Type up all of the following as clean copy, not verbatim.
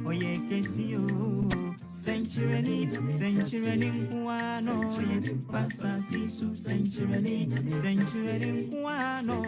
Oye kesio Century Guano Passa Sisu Century Guano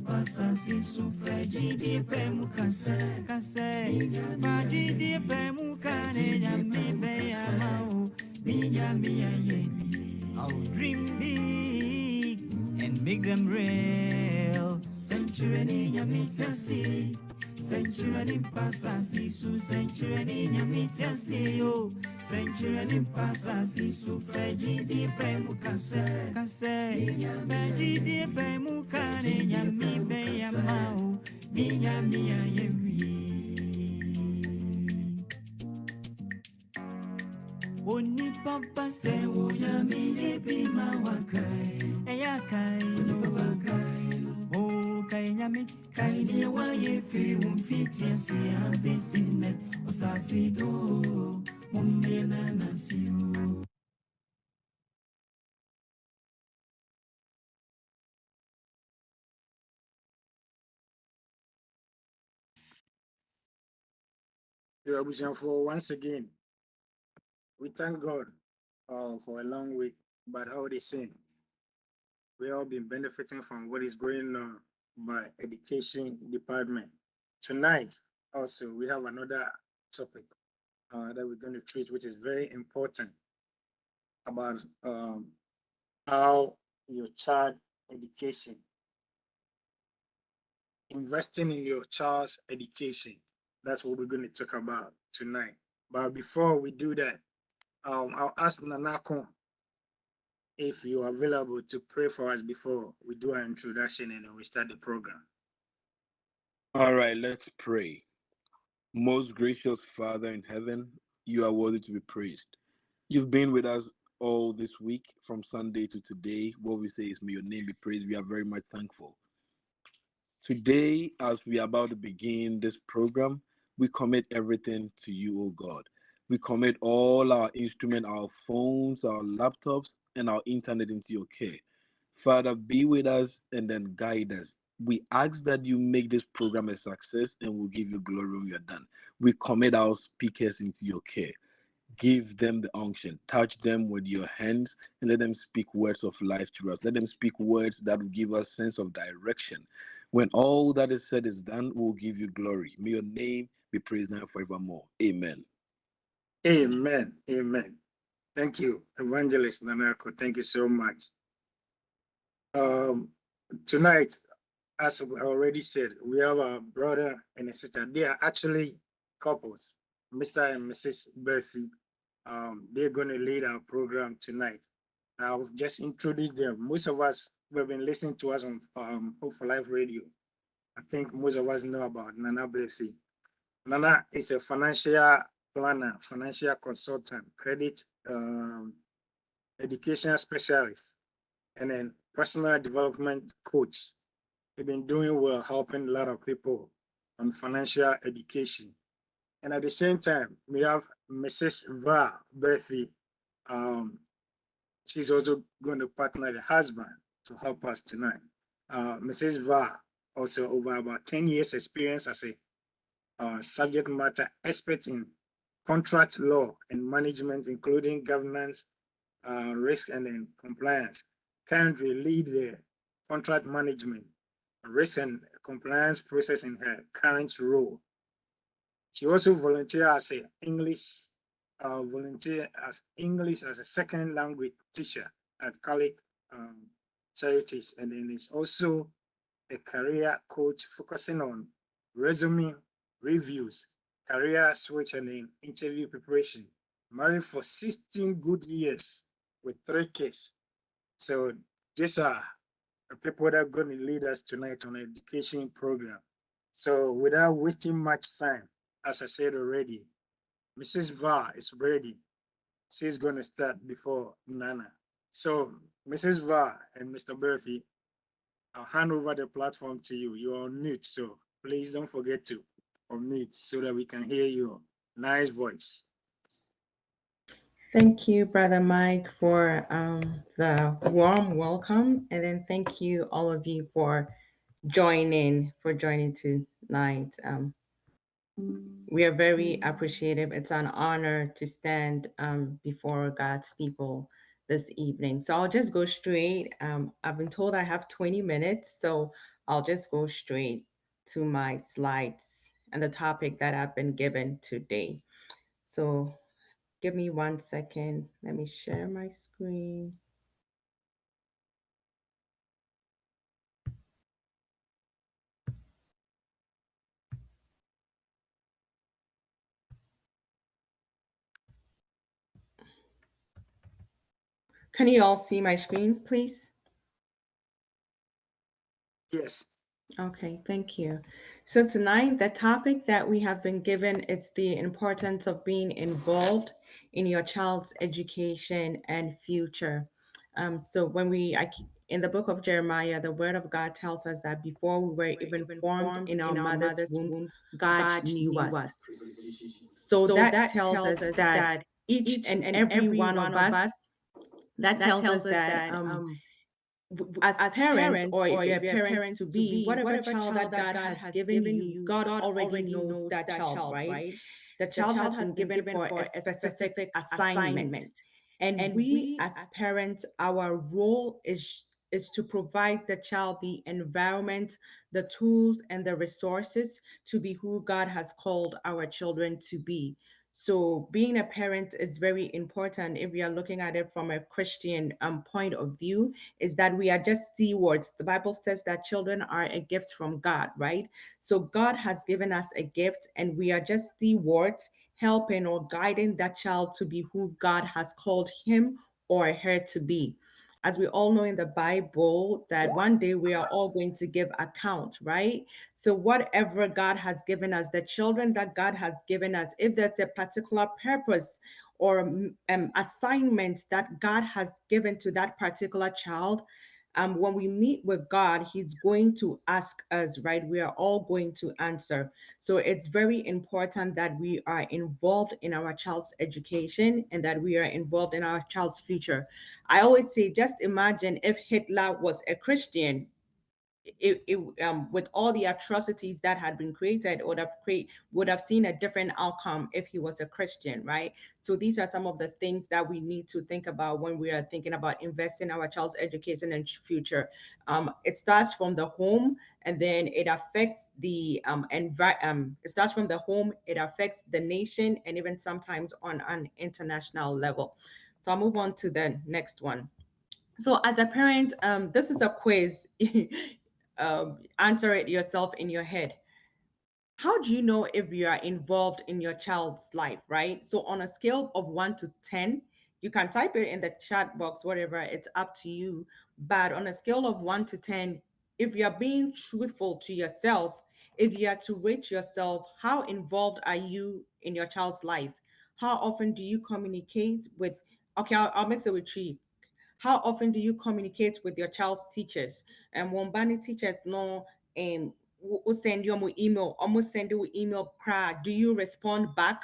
Passa Sisu Fajidi Pemu Kase Fajidi Pemu Kane Yami Beyamao Mia Yebi I'll dream big and make them real Century Yamitasi Century Passasi su Century Yamitasi yo Century Passasi su Feji di Pemu Kase Feji di Pemu Kane Yami Beyamao Mia Yewi Oni papa se wo yami yebi mawakai Eyakai no wakai O kai nyami kai ni wa ye firi umfiti asi ambesine osasido mumbena nasiu For once again, we thank God for a long week, but how they say, we all been benefiting from what is going on by education department. Tonight, also, we have another topic that we're going to treat, which is very important about how your child education, investing in your child's education. That's what we're going to talk about tonight. But before we do that, I'll ask Nanako if you're available to pray for us before we do our introduction and we start the program. All right, let's pray. Most gracious Father in heaven, you are worthy to be praised. You've been with us all this week from Sunday to today. What we say is, may your name be praised. We are very much thankful. Today, as we are about to begin this program, we commit everything to you, O God. We commit all our instruments, our phones, our laptops, and our internet into your care. Father, be with us and then guide us. We ask that you make this program a success and we'll give you glory when we are done. We commit our speakers into your care. Give them the unction. Touch them with your hands and let them speak words of life to us. Let them speak words that will give us sense of direction. When all that is said is done, we'll give you glory. May your name be praised now forevermore. Amen. Amen. Amen. Thank you, Evangelist Nanako. Thank you so much. Tonight, as we already said, we have a brother and a sister. They are actually couples, Mr. and Mrs. Burfy. They're going to lead our program tonight. I'll just introduce them. Most of us who have been listening to us on Hope for Life Radio, I think most of us know about Nana Burfy. Nana is a financial planner, financial consultant, credit educational specialist, and then personal development coach. They've been doing well, helping a lot of people on financial education. And at the same time, we have Mrs. Va Burfy. She's also going to partner the husband to help us tonight. Mrs. Va also over about 10 years experience as a subject matter expert in contract law and management, including governance, risk and then compliance. Currently lead the contract management, risk and compliance process in her current role. She also volunteer as a English as a second language teacher at Catholic charities, and then is also a career coach focusing on resume reviews, career switch, and then interview preparation. Married for 16 good years with 3 kids. So these are the people that are going to lead us tonight on an education program. So without wasting much time, as I said already, Mrs. Va is ready. She's going to start before Nana. So Mrs. Va and Mr. Burfy, I'll hand over the platform to you. You're on mute, so please don't forget to unmute so that we can hear your nice voice. Thank you, Brother Mike, for the warm welcome. And then thank you, all of you, for joining to night. We are very appreciative. It's an honor to stand before God's people this evening. So I'll just go straight. I've been told I have 20 minutes, so I'll just go straight to my slides and the topic that I've been given today. So give me 1 second. Let me share my screen. Can you all see my screen, please? Yes. Okay, thank you. So tonight, the topic that we have been given is the importance of being involved in your child's education and future. So in the book of Jeremiah, the word of God tells us that before we were even formed in our mother's womb, God knew us. So that tells us that each and every one of us, that tells us that as parents, or if you're parents to be, whatever child that God has given you, God already knows that child, right? The child has been given for a specific assignment. And we as parents, our role is to provide the child the environment, the tools, and the resources to be who God has called our children to be. So being a parent is very important if we are looking at it from a Christian point of view, is that we are just stewards. The Bible says that children are a gift from God, right? So God has given us a gift, and we are just stewards helping or guiding that child to be who God has called him or her to be. As we all know in the Bible, that one day we are all going to give account, right? So, whatever God has given us, the children that God has given us, if there's a particular purpose or assignment that God has given to that particular child, when we meet with God, He's going to ask us, right? We are all going to answer. So it's very important that we are involved in our child's education and that we are involved in our child's future. I always say, just imagine if Hitler was a Christian. With all the atrocities that had been created, would have seen a different outcome if he was a Christian, right? So these are some of the things that we need to think about when we are thinking about investing our child's education and future. It starts from the home, and then it affects the it starts from the home, it affects the nation, and even sometimes on an international level. So I'll move on to the next one. So as a parent, this is a quiz. Answer it yourself in your head. How do you know if you are involved in your child's life, right? So on a scale of 1 to 10, you can type it in the chat box, whatever, it's up to you. But on a scale of 1 to 10, if you are being truthful to yourself, if you are to rate yourself, how involved are you in your child's life? How often do you communicate with, okay, I'll mix it with three. How often do you communicate with your child's teachers? And Wombani teachers know, and will send you an email, almost send you an email. Do you respond back?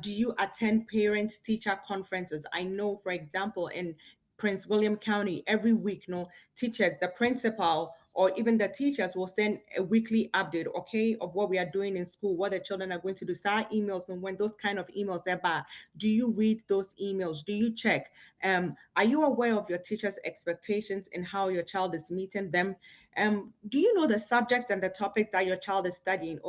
Do you attend parents teacher conferences? I know, for example, in Prince William County, every week, no teachers, the principal, or even the teachers will send a weekly update, okay, of what we are doing in school, what the children are going to do. So our emails, and when those kind of emails are back, do you read those emails? Do you check? Are you aware of your teacher's expectations and how your child is meeting them? Do you know the subjects and the topics that your child is studying?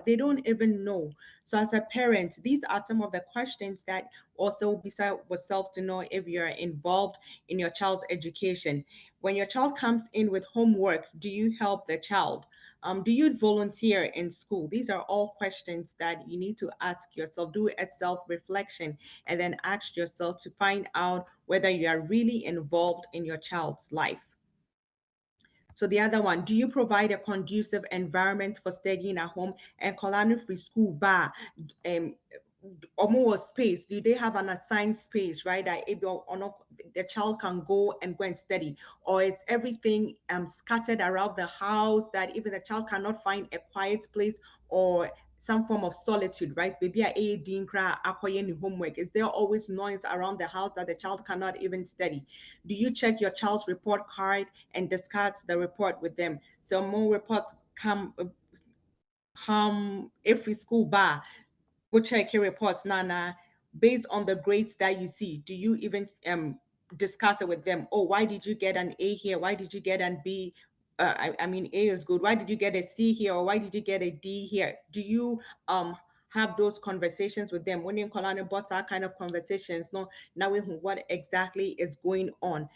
They don't even know. So as a parent, these are some of the questions that also beside yourself to know if you're involved in your child's education. When your child comes in with homework, do you help the child? Do you volunteer in school? These are all questions that you need to ask yourself. Do a self reflection and then ask yourself to find out whether you are really involved in your child's life. So the other one, do you provide a conducive environment for studying at home and Kolanu Free School Bar? Um, or more space, do they have an assigned space, right, that able or not the child can go and study, or is everything scattered around the house that even the child cannot find a quiet place or some form of solitude, right? Maybe a dean cry akoye homework. Is there always noise around the house that the child cannot even study? Do you check your child's report card and discuss the report with them? So more reports come every school bar. Go check your reports, Nana, based on the grades that you see. Do you even discuss it with them? Oh, why did you get an A here? Why did you get an B? I mean, A is good. Why did you get a C here? Or why did you get a D here? Do you have those conversations with them? When you call on a boss, that kind of conversations, no, knowing what exactly is going on.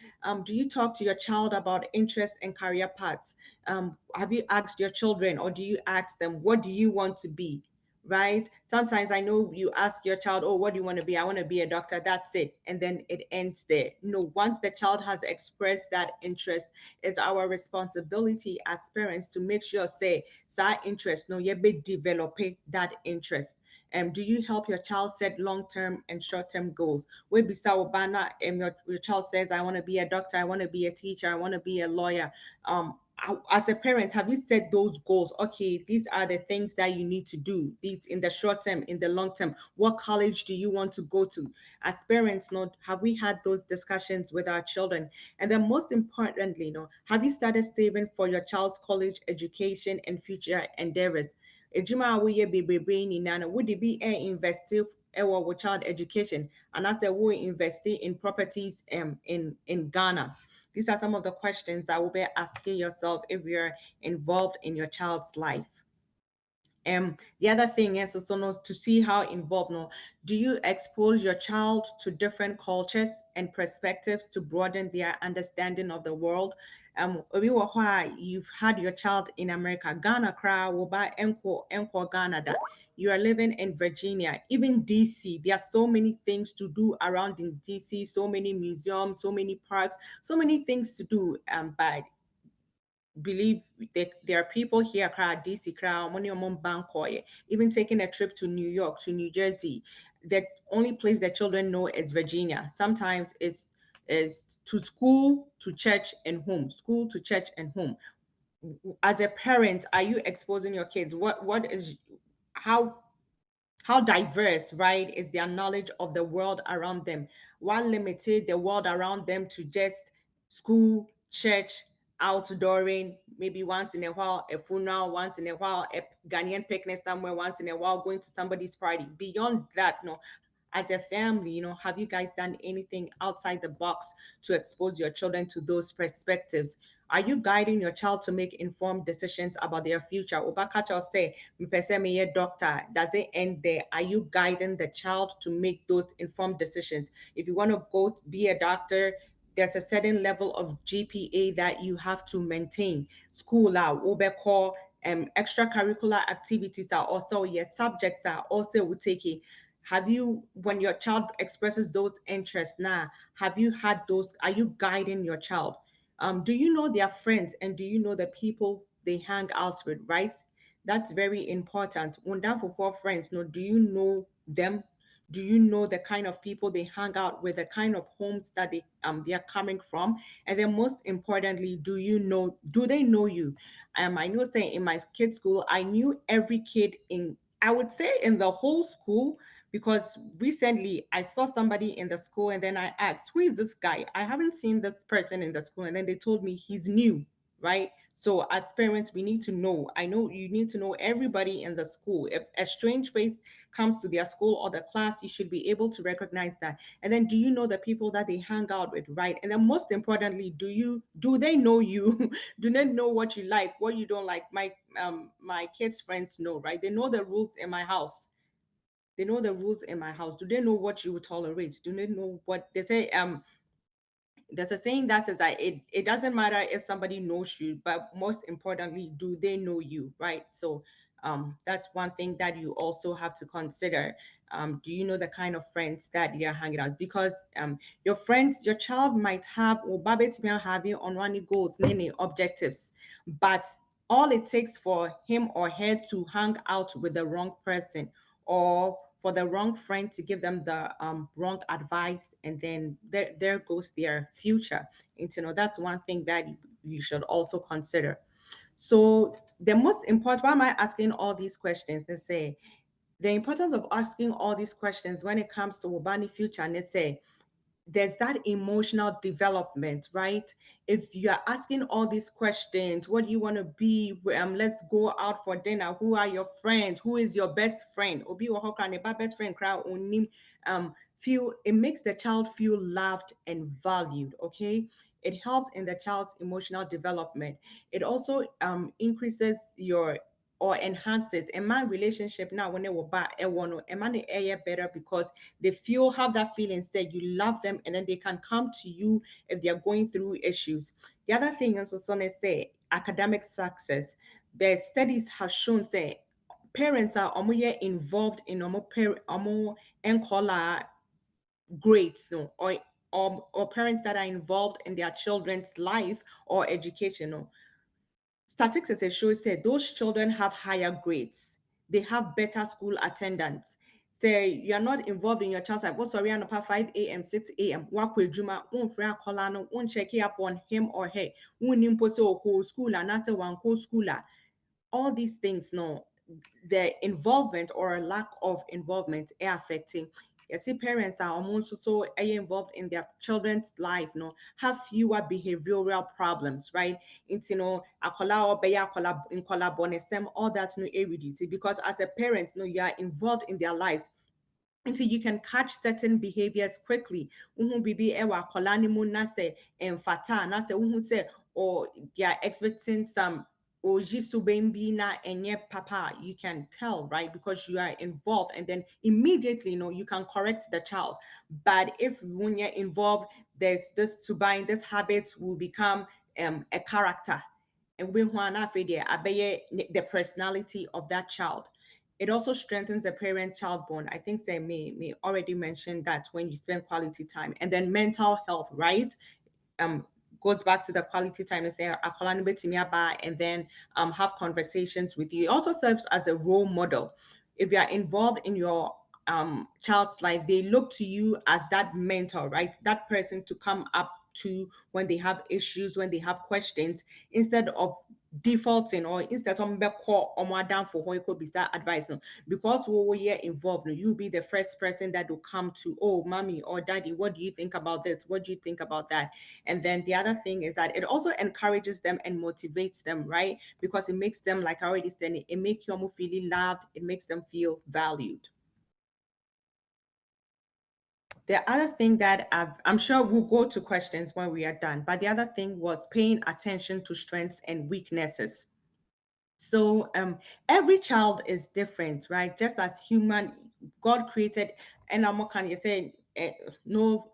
Do you talk to your child about interest and career paths? Have you asked your children, or do you ask them, what do you want to be? Right? Sometimes I know you ask your child, oh, what do you want to be? I want to be a doctor. That's it. And then it ends there. No, once the child has expressed that interest, it's our responsibility as parents to make sure, say, that interest, no, you be developing that interest. Do you help your child set long-term and short-term goals? Where beside Obana, your child says, I want to be a doctor, I want to be a teacher, I want to be a lawyer. As a parent, have you set those goals? Okay, these are the things that you need to do. These in the short term, in the long term. What college do you want to go to? As parents, not have we had those discussions with our children? And then most importantly, have you started saving for your child's college education and future endeavors? Ejuma awoye bebrebe ni nana would it be investive with child education, and as they will invest in properties in Ghana? These are some of the questions that will be asking yourself if you're involved in your child's life. The other thing is also to see how involved. No, do you expose your child to different cultures and perspectives to broaden their understanding of the world? You've had your child in America, Ghana, Ghana. You are living in Virginia, even DC. There are so many things to do around in DC, so many museums, so many parks, so many things to do. But believe there are people here, DC, money on Bankoye, even taking a trip to New York, to New Jersey. The only place that children know is Virginia. Sometimes it's is to school, to church, and home. School to church and home. As a parent, are you exposing your kids? What is how diverse, right, is their knowledge of the world around them? What limited the world around them to just school, church, outdooring, maybe once in a while, a funeral, once in a while, a Ghanaian picnic somewhere, once in a while, going to somebody's party. Beyond that, no, as a family, have you guys done anything outside the box to expose your children to those perspectives? Are you guiding your child to make informed decisions about their future? Obakacha say, "Mpese me doctor." Does it end there? Are you guiding the child to make those informed decisions? If you want to go be a doctor, there's a certain level of GPA that you have to maintain. School out, obeko, extracurricular activities are also, yes, subjects are also will take it. Have you, when your child expresses those interests now, have you had those, are you guiding your child? Do you know their friends, and do you know the people they hang out with, right? That's very important. When that for friends, no, do you know them? Do you know the kind of people they hang out with, the kind of homes that they are coming from? And then most importantly, do they know you? I know, saying in my kids' school, I knew every kid in, I would say, in the whole school, because recently I saw somebody in the school and then I asked, who is this guy? I haven't seen this person in the school. And then they told me he's new, right? So as parents, we need to know. I know you need to know everybody in the school. If a strange face comes to their school or the class, you should be able to recognize that. And then do you know the people that they hang out with, right? And then most importantly, do they know you? Do they know what you like, what you don't like? My kids' friends know, right? They know the rules in my house. They know the rules in my house. Do they know what you would tolerate? Do they know what they say? There's a saying that says that it doesn't matter if somebody knows you, but most importantly, do they know you, right? So that's one thing that you also have to consider. Do you know the kind of friends that you're hanging out? Because your friends, your child might have, or Babette may having on one goals, many objectives, but all it takes for him or her to hang out with the wrong person, or for the wrong friend to give them the wrong advice, and then there goes their future. And that's one thing that you should also consider. So the most important, why am I asking all these questions? They say the importance of asking all these questions when it comes to Wobani future, and they say there's that emotional development, right? If you are asking all these questions, what do you want to be? Let's go out for dinner. Who are your friends? Who is your best friend? Obi wa hokra ne ba best friend crowd onim. Feel it makes the child feel loved and valued. Okay, it helps in the child's emotional development. It also increases your or enhances and my relationship now when they were back better because they feel have that feeling said you love them and then they can come to you if they're going through issues. The other thing is also say academic success. The studies have shown say parents are almost involved in almost grades no or parents that are involved in their children's life or education no. Statistics show say those children have higher grades. They have better school attendance. Say you're not involved in your child's life. What's sorry, 5 a.m., 6 a.m. Work with Juma, won't free colano, won't check up on him or her, won't impose school and answer one co schooler. All these things, no, the involvement or lack of involvement are affecting. You see, parents are almost so involved in their children's life, no, have fewer behavioral problems, right? It's akola or beya akola in bonesem, all that's no reduce because as a parent, no, you are involved in their lives until you can catch certain behaviors quickly. Bibi ewa kolani mu na se emfata na se say or they are expecting some or na enye papa. You can tell, right? Because you are involved, and then immediately you can correct the child. But if when you're involved, there's this subine, this habit will become a character. And when the personality of that child. It also strengthens the parent-child bond. I think they may already mention that when you spend quality time. And then mental health, right? Um, goes back to the quality time and say and then have conversations with you. It also serves as a role model. If you are involved in your child's life, they look to you as that mentor, right? That person to come up to when they have issues, when they have questions, instead of defaulting or instead of call or down for what could be that advice. No, because we are involved, no, you'll be the first person that will come to, oh, mommy or daddy, what do you think about this? What do you think about that? And then the other thing is that it also encourages them and motivates them, right? Because it makes them, like I already said, it makes them feel loved, it makes them feel valued. The other thing that I'm sure we'll go to questions when we are done, but the other thing was paying attention to strengths and weaknesses. So every child is different, right? Just as human, God created, and I'm can you say no,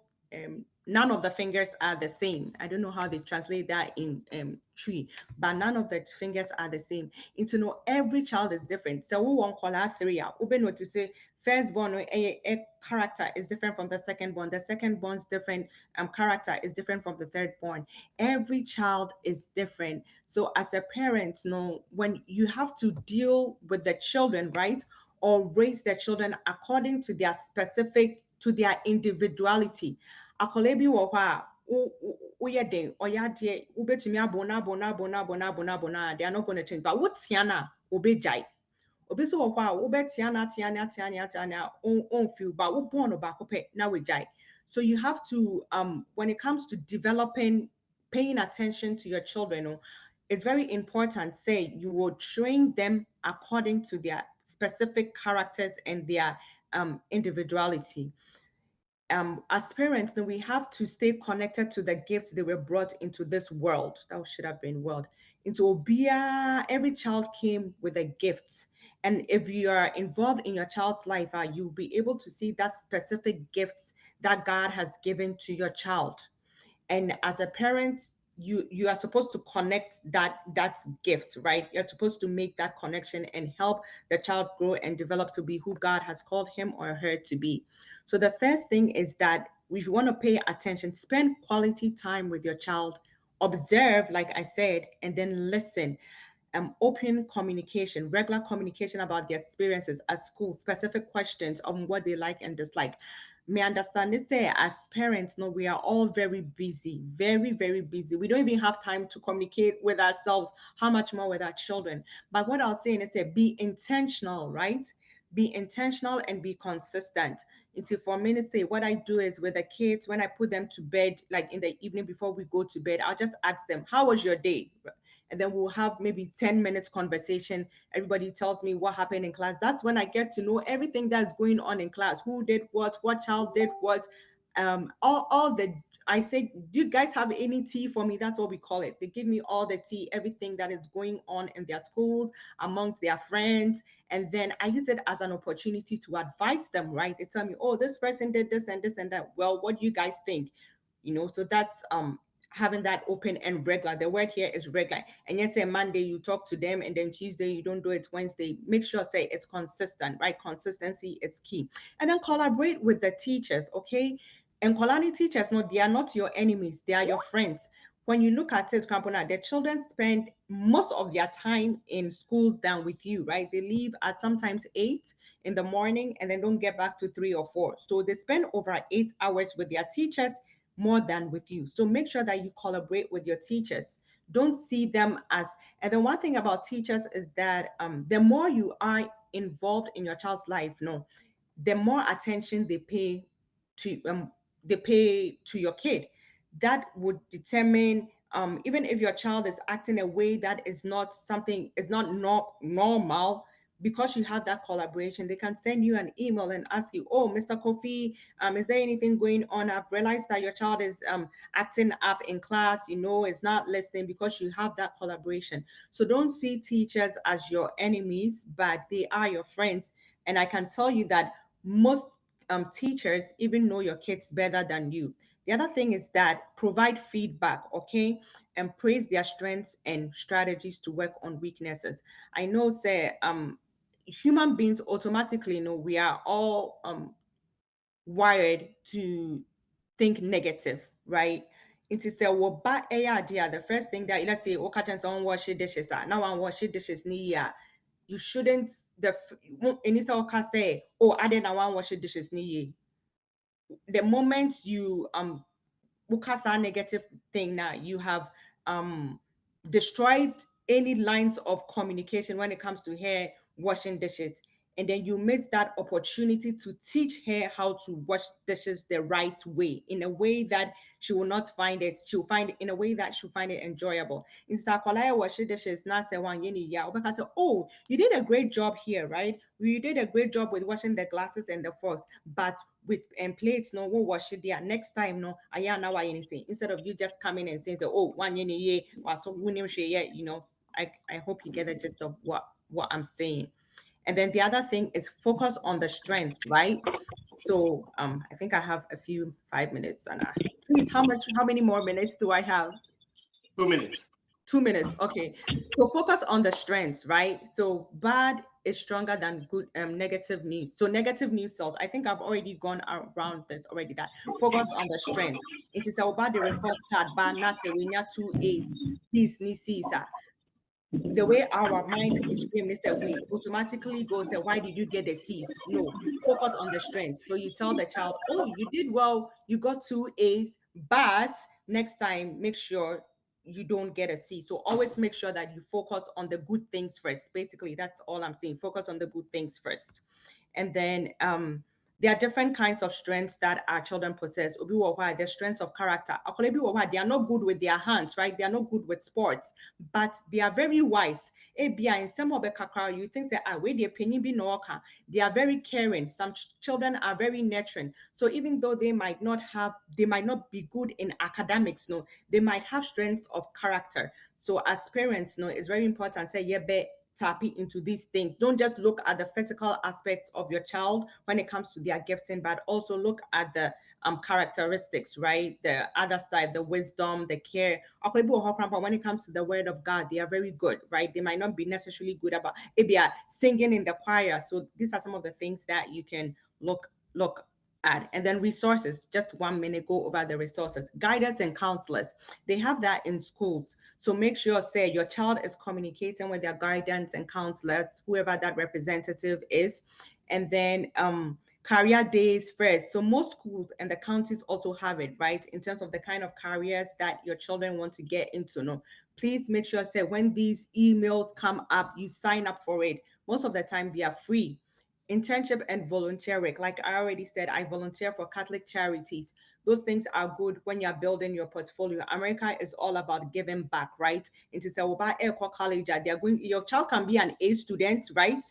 none of the fingers are the same. I don't know how they translate that in tree, but none of the fingers are the same. And to know every child is different. So we won't call our three out. We notice firstborn a character is different from the secondborn. The secondborn's different character is different from the thirdborn. Every child is different. So as a parent, when you have to deal with the children, right, or raise the children according to their specific, to their individuality. Akolebi wɔ hɔ a woyɛ den ɔyɛ adeɛ wobɛtumi abɔ no abɔ no abɔ no abɔ no abɔ no abɔ no they are not going to change, but wotia no a obɛgyae. Obi so wɔ hɔ a wobɛtia no atia no atia no atia no a ɔmfeel, but wobɔɔ no baako pɛ na wagyae. So you have to when it comes to developing, paying attention to your children, it's very important, say you will train them according to their specific characters and their individuality. As parents, then we have to stay connected to the gifts they were brought into this world. That should have been world. Into Obia, every child came with a gift. And if you are involved in your child's life, you'll be able to see that specific gifts that God has given to your child. And as a parent, you are supposed to connect that gift, right? You're supposed to make that connection and help the child grow and develop to be who God has called him or her to be. So the first thing is that if you want to pay attention, spend quality time with your child, observe, like I said, and then listen. Open communication, regular communication about their experiences at school, specific questions on what they like and dislike. may understand it say as parents, no, we are all very busy, very, very busy. We don't even have time to communicate with ourselves, how much more with our children. But what I'll say is say be intentional, right? Be intentional and be consistent. It's for me to say what I do is with the kids, when I put them to bed, like in the evening before we go to bed, I'll just ask them, how was your day? And then we'll have maybe 10 minutes conversation. Everybody tells me what happened in class. That's when I get to know everything that's going on in class, who did what child did what, all the, I say, do you guys have any tea for me? That's what we call it. They give me all the tea, everything that is going on in their schools, amongst their friends. And then I use it as an opportunity to advise them, right? They tell me, oh, this person did this and this and that. Well, what do you guys think? So that's having that open and regular. The word here is regular. And yes, say Monday you talk to them, and then Tuesday you don't do it. Wednesday, make sure say it's consistent, right? Consistency is key. And then collaborate with the teachers, okay? And quality teachers, no, they are not your enemies, they are your friends. When you look at it, Kampona, the children spend most of their time in schools than with you, right? They leave at sometimes 8 in the morning and then don't get back to 3 or 4. So they spend over 8 hours with their teachers more than with you. So make sure that you collaborate with your teachers. Don't see them as, and the one thing about teachers is that the more you are involved in your child's life, no, the more attention they pay to your kid. That would determine, even if your child is acting a way that is not something, is not normal, because you have that collaboration, they can send you an email and ask you, oh, Mr. Kofi, is there anything going on? I've realized that your child is acting up in class, it's not listening, because you have that collaboration. So don't see teachers as your enemies, but they are your friends. And I can tell you that most teachers even know your kids better than you. The other thing is that provide feedback, okay, and praise their strengths and strategies to work on weaknesses. I know, say, human beings automatically know we are all wired to think negative, right? It is a bad idea. The first thing that, let's say, oh, catch on wash dishes, now I wash dishes near. You shouldn't the initial say, oh, I didn't want wash dishes near. The moment you because that negative thing now, you have um destroyed any lines of communication when it comes to her washing dishes. And then you miss that opportunity to teach her how to wash dishes the right way, in a way that she will not find it, she'll find it in a way that she'll find it enjoyable. Instead of washing dishes, now say one yeni ya, because oh, you did a great job here, right? You did a great job with washing the glasses and the forks, but with plates, no, we'll wash it there. Next time, no, I now anything. Instead of you just coming and saying, oh, one yeni ye, so I hope you get the gist of what I'm saying. And then the other thing is focus on the strengths, right? So I think I have a few 5 minutes, and please, how many more minutes do I have? 2 minutes. 2 minutes, okay. So focus on the strengths, right? So bad is stronger than good, negative news. So negative news sells. I think I've already gone around this already. That focus on the strengths. It is about the report card, but not say we need 2 A's. This ni Caesar. The way our minds is framed is that we automatically go say, why did you get the C's? No, focus on the strength. So you tell the child, oh, you did well, you got 2 A's, but next time make sure you don't get a C. So always make sure that you focus on the good things first. Basically, that's all I'm saying. Focus on the good things first. And then there are different kinds of strengths that our children possess. Obi wo hɔ a, the strengths of character. Akwadaa bi wɔ hɔ a, they are not good with their hands, right? They are not good with sports, but they are very wise. Ebia in some of the kakra, you think that where they penny be no oka. They are very caring. Some children are very nurturing. So even though they might not be good in academics, no, they might have strengths of character. So as parents, no, it's very important. Say, yeah, tapping into these things. Don't just look at the physical aspects of your child when it comes to their gifting, but also look at the characteristics, right? The other side, the wisdom, the care. When it comes to the word of God, they are very good, right? They might not be necessarily good about singing in the choir. So these are some of the things that you can look at. And then resources, just 1 minute, go over the resources. Guidance and counselors, they have that in schools. So make sure, say, your child is communicating with their guidance and counselors, whoever that representative is. And then career days first. So most schools and the counties also have it, right? In terms of the kind of careers that your children want to get into. No, please make sure that when these emails come up, you sign up for it. Most of the time they are free. Internship and volunteer work. Like I already said, I volunteer for Catholic charities. Those things are good when you're building your portfolio. America is all about giving back, right? Into say, college, they are going, your child can be an A student, right?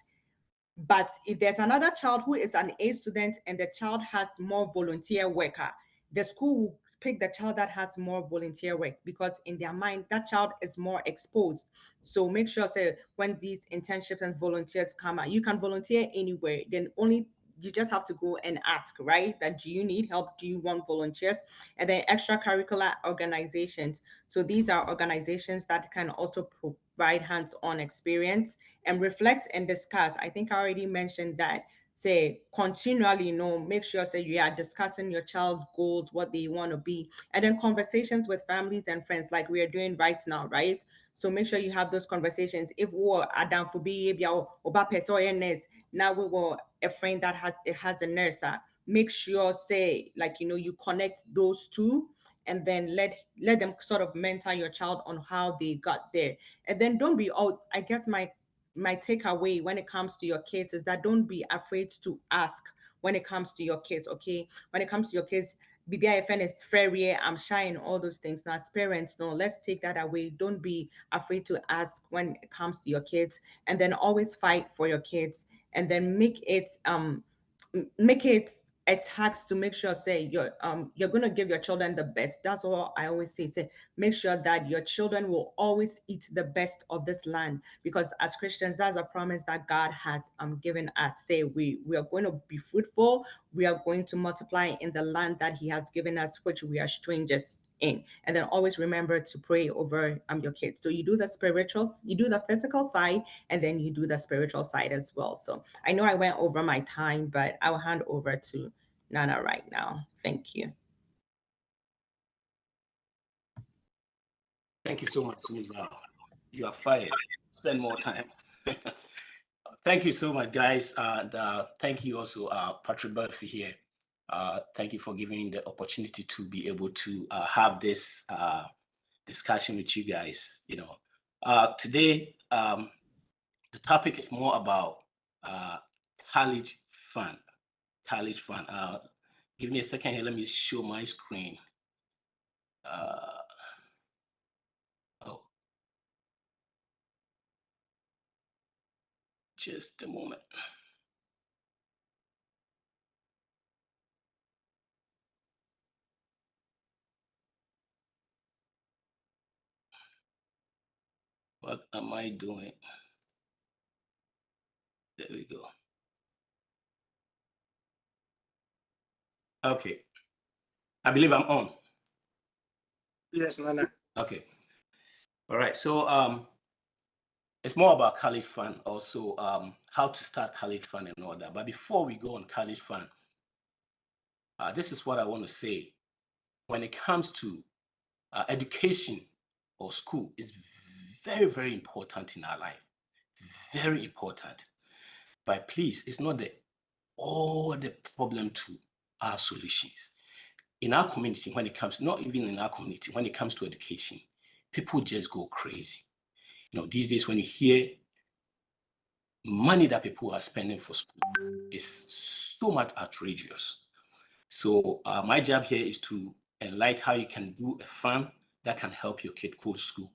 But if there's another child who is an A student and the child has more volunteer worker, the school will pick the child that has more volunteer work because in their mind, that child is more exposed. So make sure say when these internships and volunteers come out, you can volunteer anywhere. Then only you just have to go and ask, right? That do you need help? Do you want volunteers? And then extracurricular organizations. So these are organizations that can also provide hands-on experience and reflect and discuss. I think I already mentioned that. Say continually, make sure say you are discussing your child's goals, what they want to be, and then conversations with families and friends like we are doing right now, right? So make sure you have those conversations. If we Adam for be oba nurse, now we were a friend that has a nurse that make sure say like you connect those two and then let them sort of mentor your child on how they got there. And then don't be all I guess my takeaway when it comes to your kids is that don't be afraid to ask when it comes to your kids, okay? When it comes to your kids, BBIFN is fair, I'm shy and all those things. Now, as parents, no, let's take that away. Don't be afraid to ask when it comes to your kids, and then always fight for your kids, and then make it a tax to make sure say you're gonna give your children the best. That's all I always say. Say make sure that your children will always eat the best of this land because as Christians, that's a promise that God has given us. Say we are going to be fruitful, we are going to multiply in the land that He has given us, which we are strangers in. And then always remember to pray over your kids. So you do the spirituals, you do the physical side, and then you do the spiritual side as well. So I know I went over my time, but I'll hand over to Nana right now. Thank you. Thank you so much, Ms. Val. You are fired. Spend more time. Thank you so much, guys. And thank you also, Patrick Murphy here. Thank you for giving me the opportunity to be able to have this discussion with you guys. Today, the topic is more about college fund. College fund. Give me a second here. Let me show my screen. Oh, just a moment. What am I doing? There we go. Okay. I believe I'm on. Yes, Nana. Okay. All right. So it's more about college fund, also how to start college fund and all that. But before we go on college fund, this is what I want to say. When it comes to education or school, is very, very important in our life. Very important. But please, it's not all the problem to our solutions. In our community, when it comes, not even in our community, when it comes to education, people just go crazy. These days when you hear money that people are spending for school is so much outrageous. So my job here is to enlighten how you can do a fund that can help your kid go to school.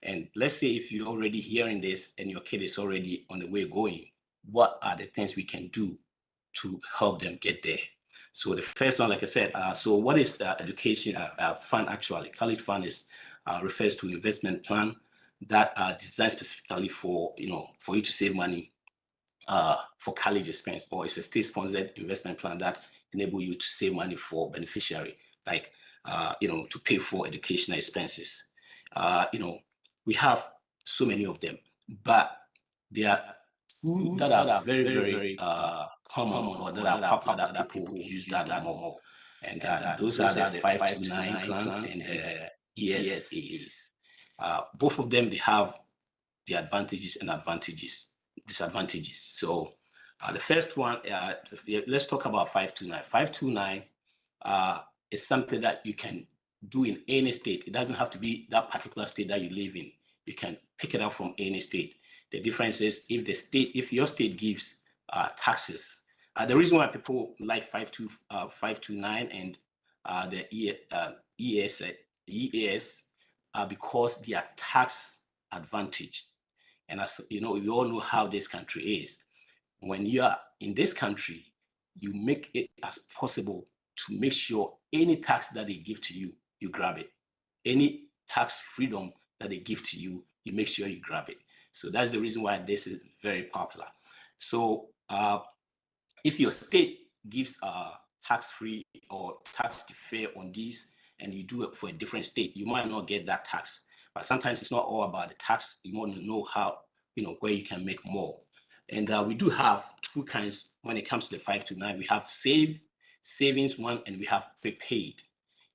And let's say if you're already hearing this and your kid is already on the way going, what are the things we can do to help them get there? So the first one, like I said, so what is education fund actually? College fund refers to investment plan that are designed specifically for you to save money for college expense, or it's a state-sponsored investment plan that enable you to save money for beneficiary, like to pay for educational expenses. We have so many of them, but there are two that are very, very common, or that are popular that people use that more. And those are the 529 plan and the ESAs. Both of them, they have the advantages and disadvantages. So The first one, let's talk about 529. 529 is something that you can do in any state. It doesn't have to be that particular state that you live in. You can pick it up from any state. The difference is if your state gives taxes. The reason why people like 529 and the EAS because they are tax advantage. And as you know, we all know how this country is. When you are in this country, you make it as possible to make sure any tax that they give to you, you grab it. Any tax freedom that they give to you, you make sure you grab it. So that's the reason why this is very popular. So if your state gives tax-free or tax defer on these, and you do it for a different state, you might not get that tax. But sometimes it's not all about the tax. You want to know how, where you can make more. And we do have two kinds when it comes to the 529. We have savings one, and we have prepaid.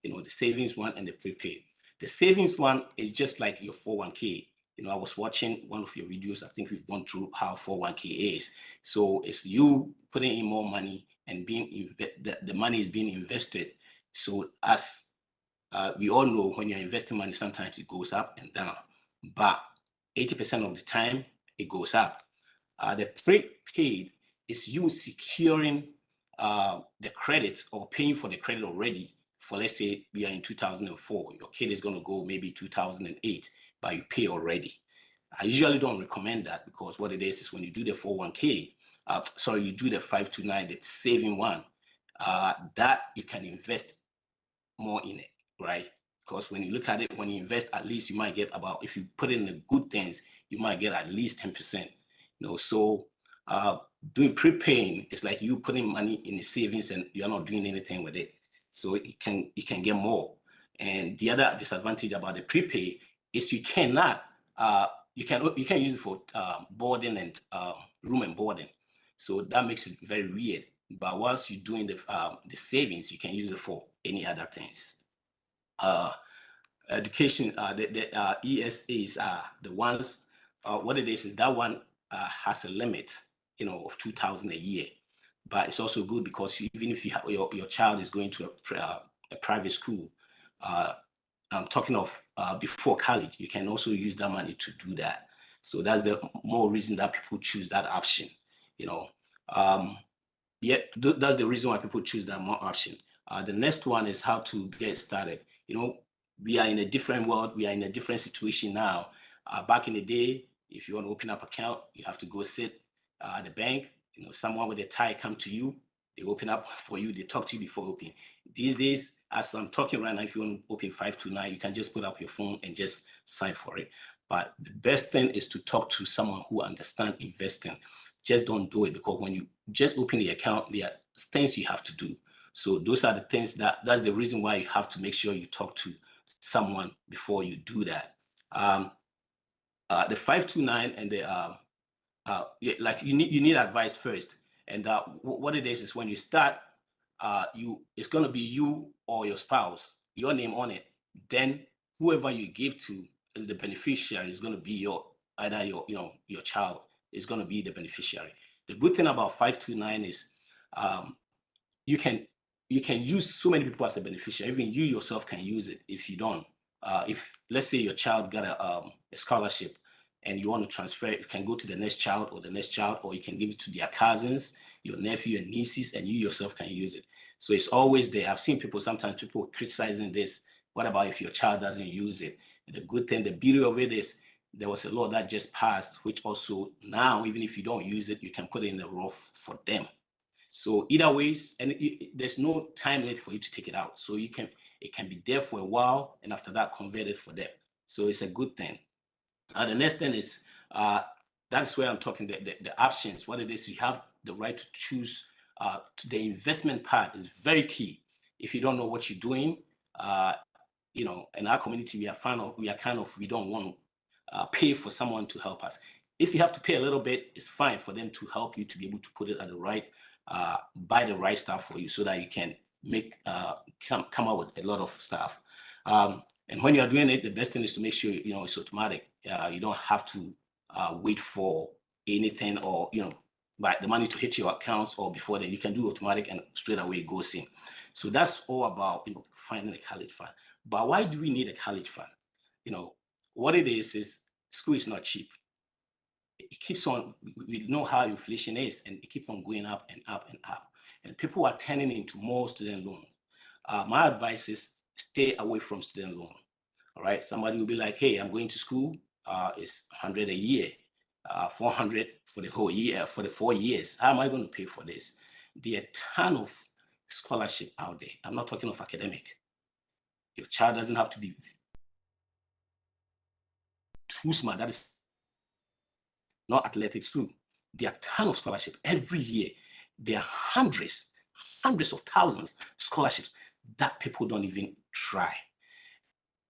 The savings one and the prepaid. The savings one is just like your 401k. I was watching one of your videos. I think we've gone through how 401k is. So it's you putting in more money and the money is being invested. So as we all know, when you're investing money, sometimes it goes up and down, but 80% of the time it goes up. The prepaid is you securing the credits or paying for the credit already. For, let's say we are in 2004, your kid is going to go maybe 2008, but you pay already. I usually don't recommend that, because what it is when you do the 401k, you do the 529, the saving one, that you can invest more in it, right? Because when you look at it, when you invest, at least you might get about, if you put in the good things, you might get at least 10%. So doing prepaying is like you putting money in the savings and you're not doing anything with it. So you can get more. And the other disadvantage about the prepay is you cannot you can use it for boarding and room and boarding. So that makes it very weird. But once you're doing the savings, you can use it for any other things. Education, the ESAs are the ones. What it is that one has a limit, of 2,000 a year. But it's also good because even if you have, your child is going to a private school, I'm talking of before college, you can also use that money to do that. So that's the more reason that people choose that option. That's the reason why people choose that more option. The next one is how to get started. We are in a different world. We are in a different situation now. Back in the day, if you want to open up an account, you have to go sit at the bank. Someone with a tie come to you. They open up for you. They talk to you before opening. These days, as I'm talking right now, if you want to open 529, you can just put up your phone and just sign for it. But the best thing is to talk to someone who understands investing. Just don't do it, because when you just open the account, there are things you have to do. So those are the things that's the reason why you have to make sure you talk to someone before you do that. The 529 and the like you need advice first. And what it is when you start, it's going to be you or your spouse, your name on it. Then whoever you give to as the beneficiary is going to be either your child is going to be the beneficiary. The good thing about 529 is you can use so many people as a beneficiary. Even you yourself can use it if you don't. If let's say your child got a scholarship and you want to transfer it, you can go to the next child, or you can give it to their cousins, your nephew and nieces, and you yourself can use it. So it's always there. I've seen sometimes people criticizing this. What about if your child doesn't use it? And the good thing, the beauty of it is there was a law that just passed, which also now, even if you don't use it, you can put it in the rough for them. So either ways, and there's no time limit for you to take it out. So it can be there for a while, and after that, convert it for them. So it's a good thing. The next thing is that's where I'm talking the options. What it is, you have the right to choose. The investment part is very key. If you don't know what you're doing, in our community, we don't want to pay for someone to help us. If you have to pay a little bit, it's fine for them to help you to be able to put it at the right, buy the right stuff for you, so that you can come out with a lot of stuff. And when you are doing it, the best thing is to make sure it's automatic. You don't have to wait for anything, or but the money to hit your accounts or before then, you can do automatic and straight away it goes in. So that's all about, finding a college fund. But why do we need a college fund? What it is school is not cheap. It keeps on, we know how inflation is, and it keeps on going up and up and up. And people are turning into more student loans. My advice is stay away from student loan. All right. Somebody will be like, hey, I'm going to school. It's 100 a year, 400 for the whole year, for the 4 years. How am I going to pay for this? There are a ton of scholarship out there. I'm not talking of academic. Your child doesn't have to be too smart. That is not athletics too. There are a ton of scholarship every year. There are hundreds of thousands scholarships that people don't even try.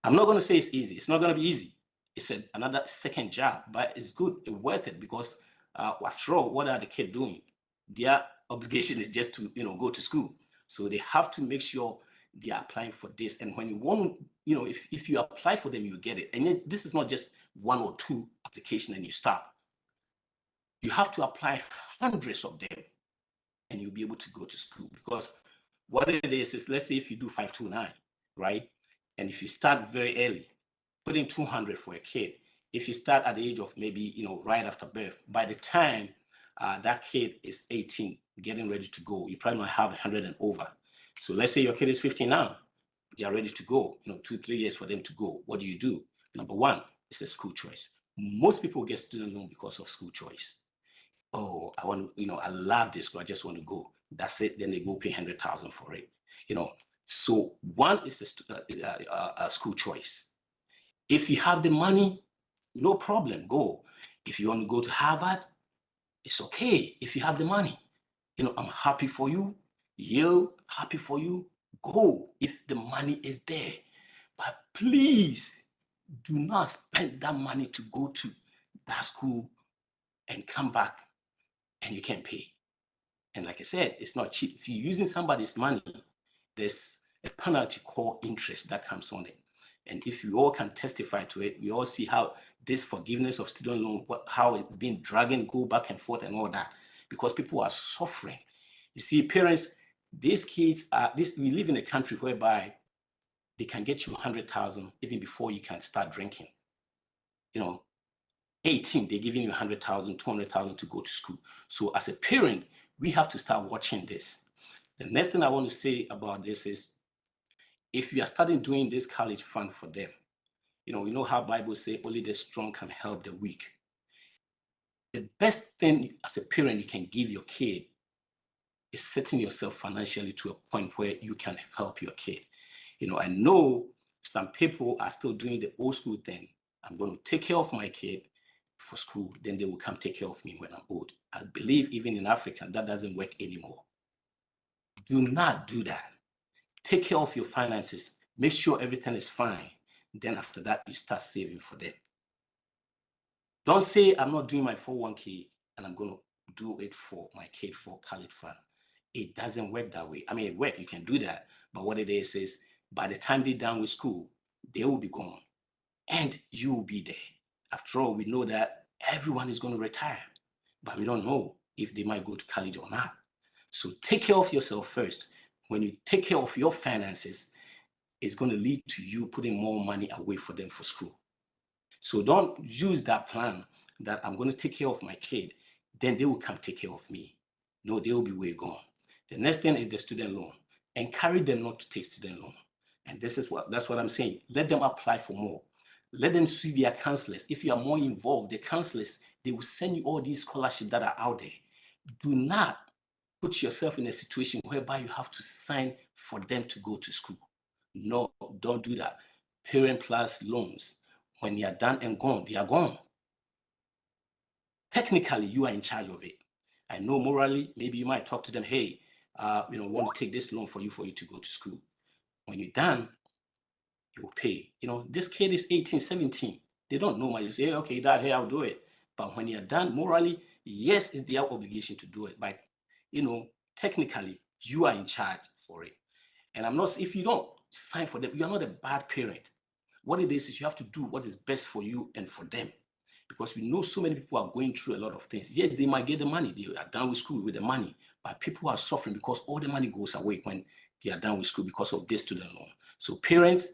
I'm not going to say it's easy. It's not going to be easy. It's another second job, but it's good, it's worth it, because after all, what are the kids doing? Their obligation is just to go to school. So they have to make sure they are applying for this. And when you want, if you apply for them, you get it. And this is not just 1 or 2 applications and you stop. You have to apply hundreds of them, and you'll be able to go to school. Because what it is let's say if you do 529, right? And if you start very early, put in 200 for a kid. If you start at the age of maybe, right after birth, by the time that kid is 18, getting ready to go, you probably might have 100 and over. So let's say your kid is 15 now, they are ready to go, 2-3 years for them to go. What do? Number one, it's a school choice. Most people get student loan because of school choice. Oh, I want, I love this school, I just want to go. That's it. Then they go pay 100,000 for it. So one is a school choice. If you have the money, no problem, go. If you want to go to Harvard, it's okay. If you have the money, I'm happy for you. Yale, happy for you. Go if the money is there. But please do not spend that money to go to that school and come back and you can't pay. And like I said, it's not cheap. If you're using somebody's money, there's a penalty called interest that comes on it. And if you all can testify to it, we all see how this forgiveness of student loan, how it's been dragging, go back and forth and all that, because people are suffering. You see, parents, these kids we live in a country whereby they can get you 100,000 even before you can start drinking. 18, they're giving you 100,000, 200,000 to go to school. So as a parent, we have to start watching this. The next thing I want to say about this is, if you are starting doing this college fund for them, you know how Bible say only the strong can help the weak. The best thing as a parent you can give your kid is setting yourself financially to a point where you can help your kid. I know some people are still doing the old school thing. I'm going to take care of my kid for school, then they will come take care of me when I'm old. I believe even in Africa, that doesn't work anymore. Do not do that. Take care of your finances. Make sure everything is fine. Then after that, you start saving for them. Don't say, I'm not doing my 401k and I'm going to do it for my kid for college fund. It doesn't work that way. I mean, it works, you can do that. But what it is by the time they're done with school, they will be gone and you will be there. After all, we know that everyone is going to retire, but we don't know if they might go to college or not. So take care of yourself first. When you take care of your finances, it's going to lead to you putting more money away for them for school. So don't use that plan that I'm going to take care of my kid, then they will come take care of me. No, they will be way gone. The next thing is the student loan. Encourage them not to take student loan. And that's what I'm saying. Let them apply for more. Let them see their counselors. If you are more involved, the counselors, they will send you all these scholarships that are out there. Do not put yourself in a situation whereby you have to sign for them to go to school. No, don't do that. Parent plus loans. When they are done and gone, they are gone. Technically, you are in charge of it. I know morally, maybe you might talk to them, hey, we want to take this loan for you to go to school. When you're done, you will pay. This kid is 18, 17. They don't know much. You say, okay, Dad, hey, I'll do it. But when you're done, morally, yes, it's their obligation to do it. But, technically, you are in charge for it. And if you don't sign for them, you're not a bad parent. What it is you have to do what is best for you and for them. because we know so many people are going through a lot of things. Yes, they might get the money. They are done with school with the money, but people are suffering because all the money goes away when they are done with school because of this student loan. So parents,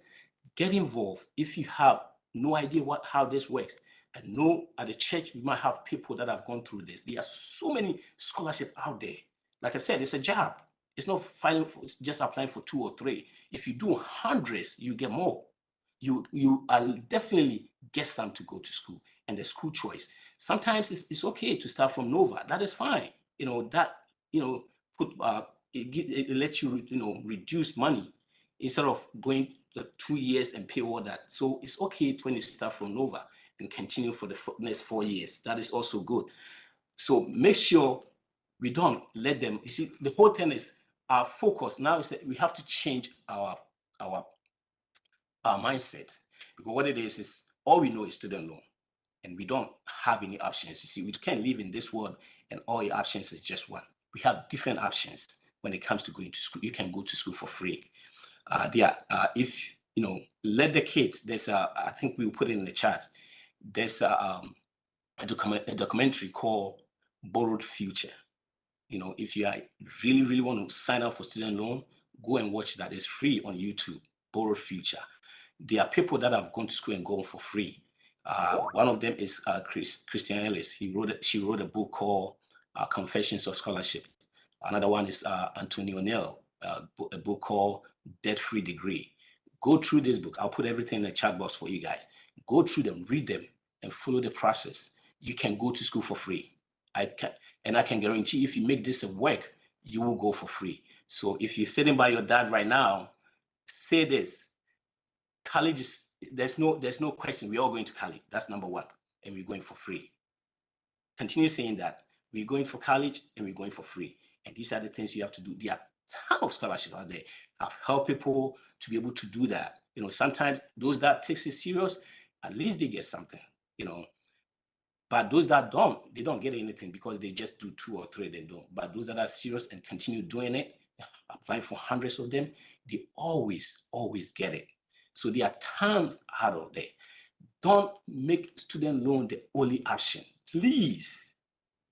get involved. If you have no idea how this works, and know at the church we might have people that have gone through this. There are so many scholarships out there. Like I said, it's a job. It's not just applying for 2 or 3. If you do hundreds, you get more. You are definitely get some to go to school, and the school choice. Sometimes it's okay to start from Nova. That is fine. It lets you reduce money instead of going the 2 years and pay all that. So it's okay when you start from Nova and continue for the next 4 years. That is also good. So make sure we don't let them. You see, the whole thing is our focus now is that we have to change our mindset, because what it is all we know is student loan, and we don't have any options. You see, we can't live in this world and all your options is just one. We have different options when it comes to going to school. You can go to school for free. If let the kids. There's I think we'll put it in the chat. There's a documentary called Borrowed Future. If you really want to sign up for student loan, go and watch that. It's free on YouTube. Borrowed Future. There are people that have gone to school and gone for free. One of them is Christian Ellis. She wrote a book called Confessions of Scholarship. Another one is Anthony O'Neill, a book called Debt Free Degree. Go through this book. I'll put everything in the chat box for you guys. Go through them, read them, and follow the process. You can go to school for free. I can guarantee if you make this a work, you will go for free. So if you're sitting by your dad right now, say this: college is there's no question. We're all going to college. That's number one, and we're going for free. Continue saying that we're going for college and we're going for free. And these are the things you have to do. There are a ton of scholarships out there. I've helped people to be able to do that. Sometimes those that takes it serious, at least they get something. But those that don't, they don't get anything because they just do 2 or 3, they don't. But those that are serious and continue doing it, applying for hundreds of them, they always get it. So there are tons out of there. Don't make student loan the only option, please.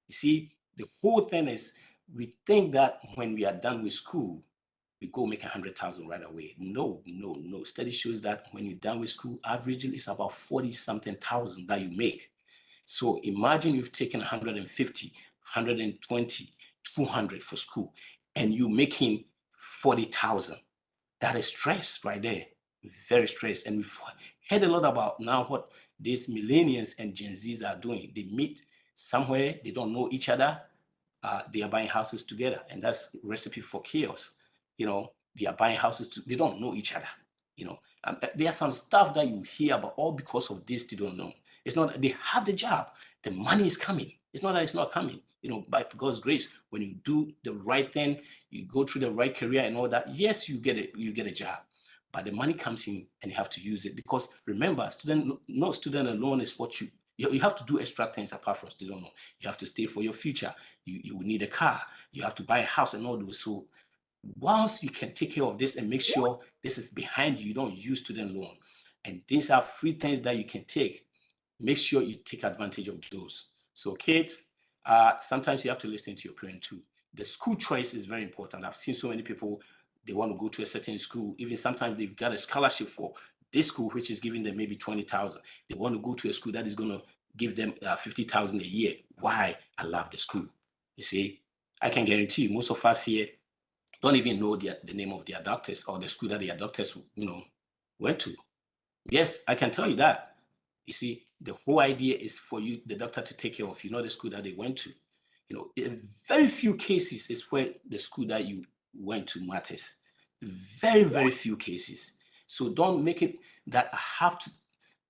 You see, the whole thing is we think that when we are done with school, we go make 100,000 right away. No. Study shows that when you're done with school, averagely it's about 40-something thousand that you make. So imagine you've taken 150, 120, 200 for school, and you're making 40,000. That is stress right there. Very stressed. And we've heard a lot about now what these millennials and Gen Zs are doing. They meet somewhere, they don't know each other. They are buying houses together, and that's a recipe for chaos. They are buying houses, they don't know each other. There are some stuff that you hear about all because of this, they don't know. It's not they have the job, the money is coming. It's not that it's not coming. By God's grace, when you do the right thing, you go through the right career and all that, yes, you get a job. But the money comes in and you have to use it, because remember, student loan is what you have to do extra things apart from student loan. You have to stay for your future. You need a car. You have to buy a house and all those. So once you can take care of this and make sure this is behind you, you don't use student loan. And these are free things that you can take. Make sure you take advantage of those. So kids, sometimes you have to listen to your parent too. The school choice is very important. I've seen so many people, they want to go to a certain school. Even sometimes they've got a scholarship for this school, which is giving them maybe 20,000. They want to go to a school that is going to give them 50,000 a year. Why? I love the school. You see, I can guarantee you, most of us here don't even know the name of their doctors or the school that their doctors, went to. Yes, I can tell you that. You see, the whole idea is for you, the doctor, to take care of, the school that they went to. In very few cases is where the school that you went to matters. Very, very few cases. So don't make it that I have to,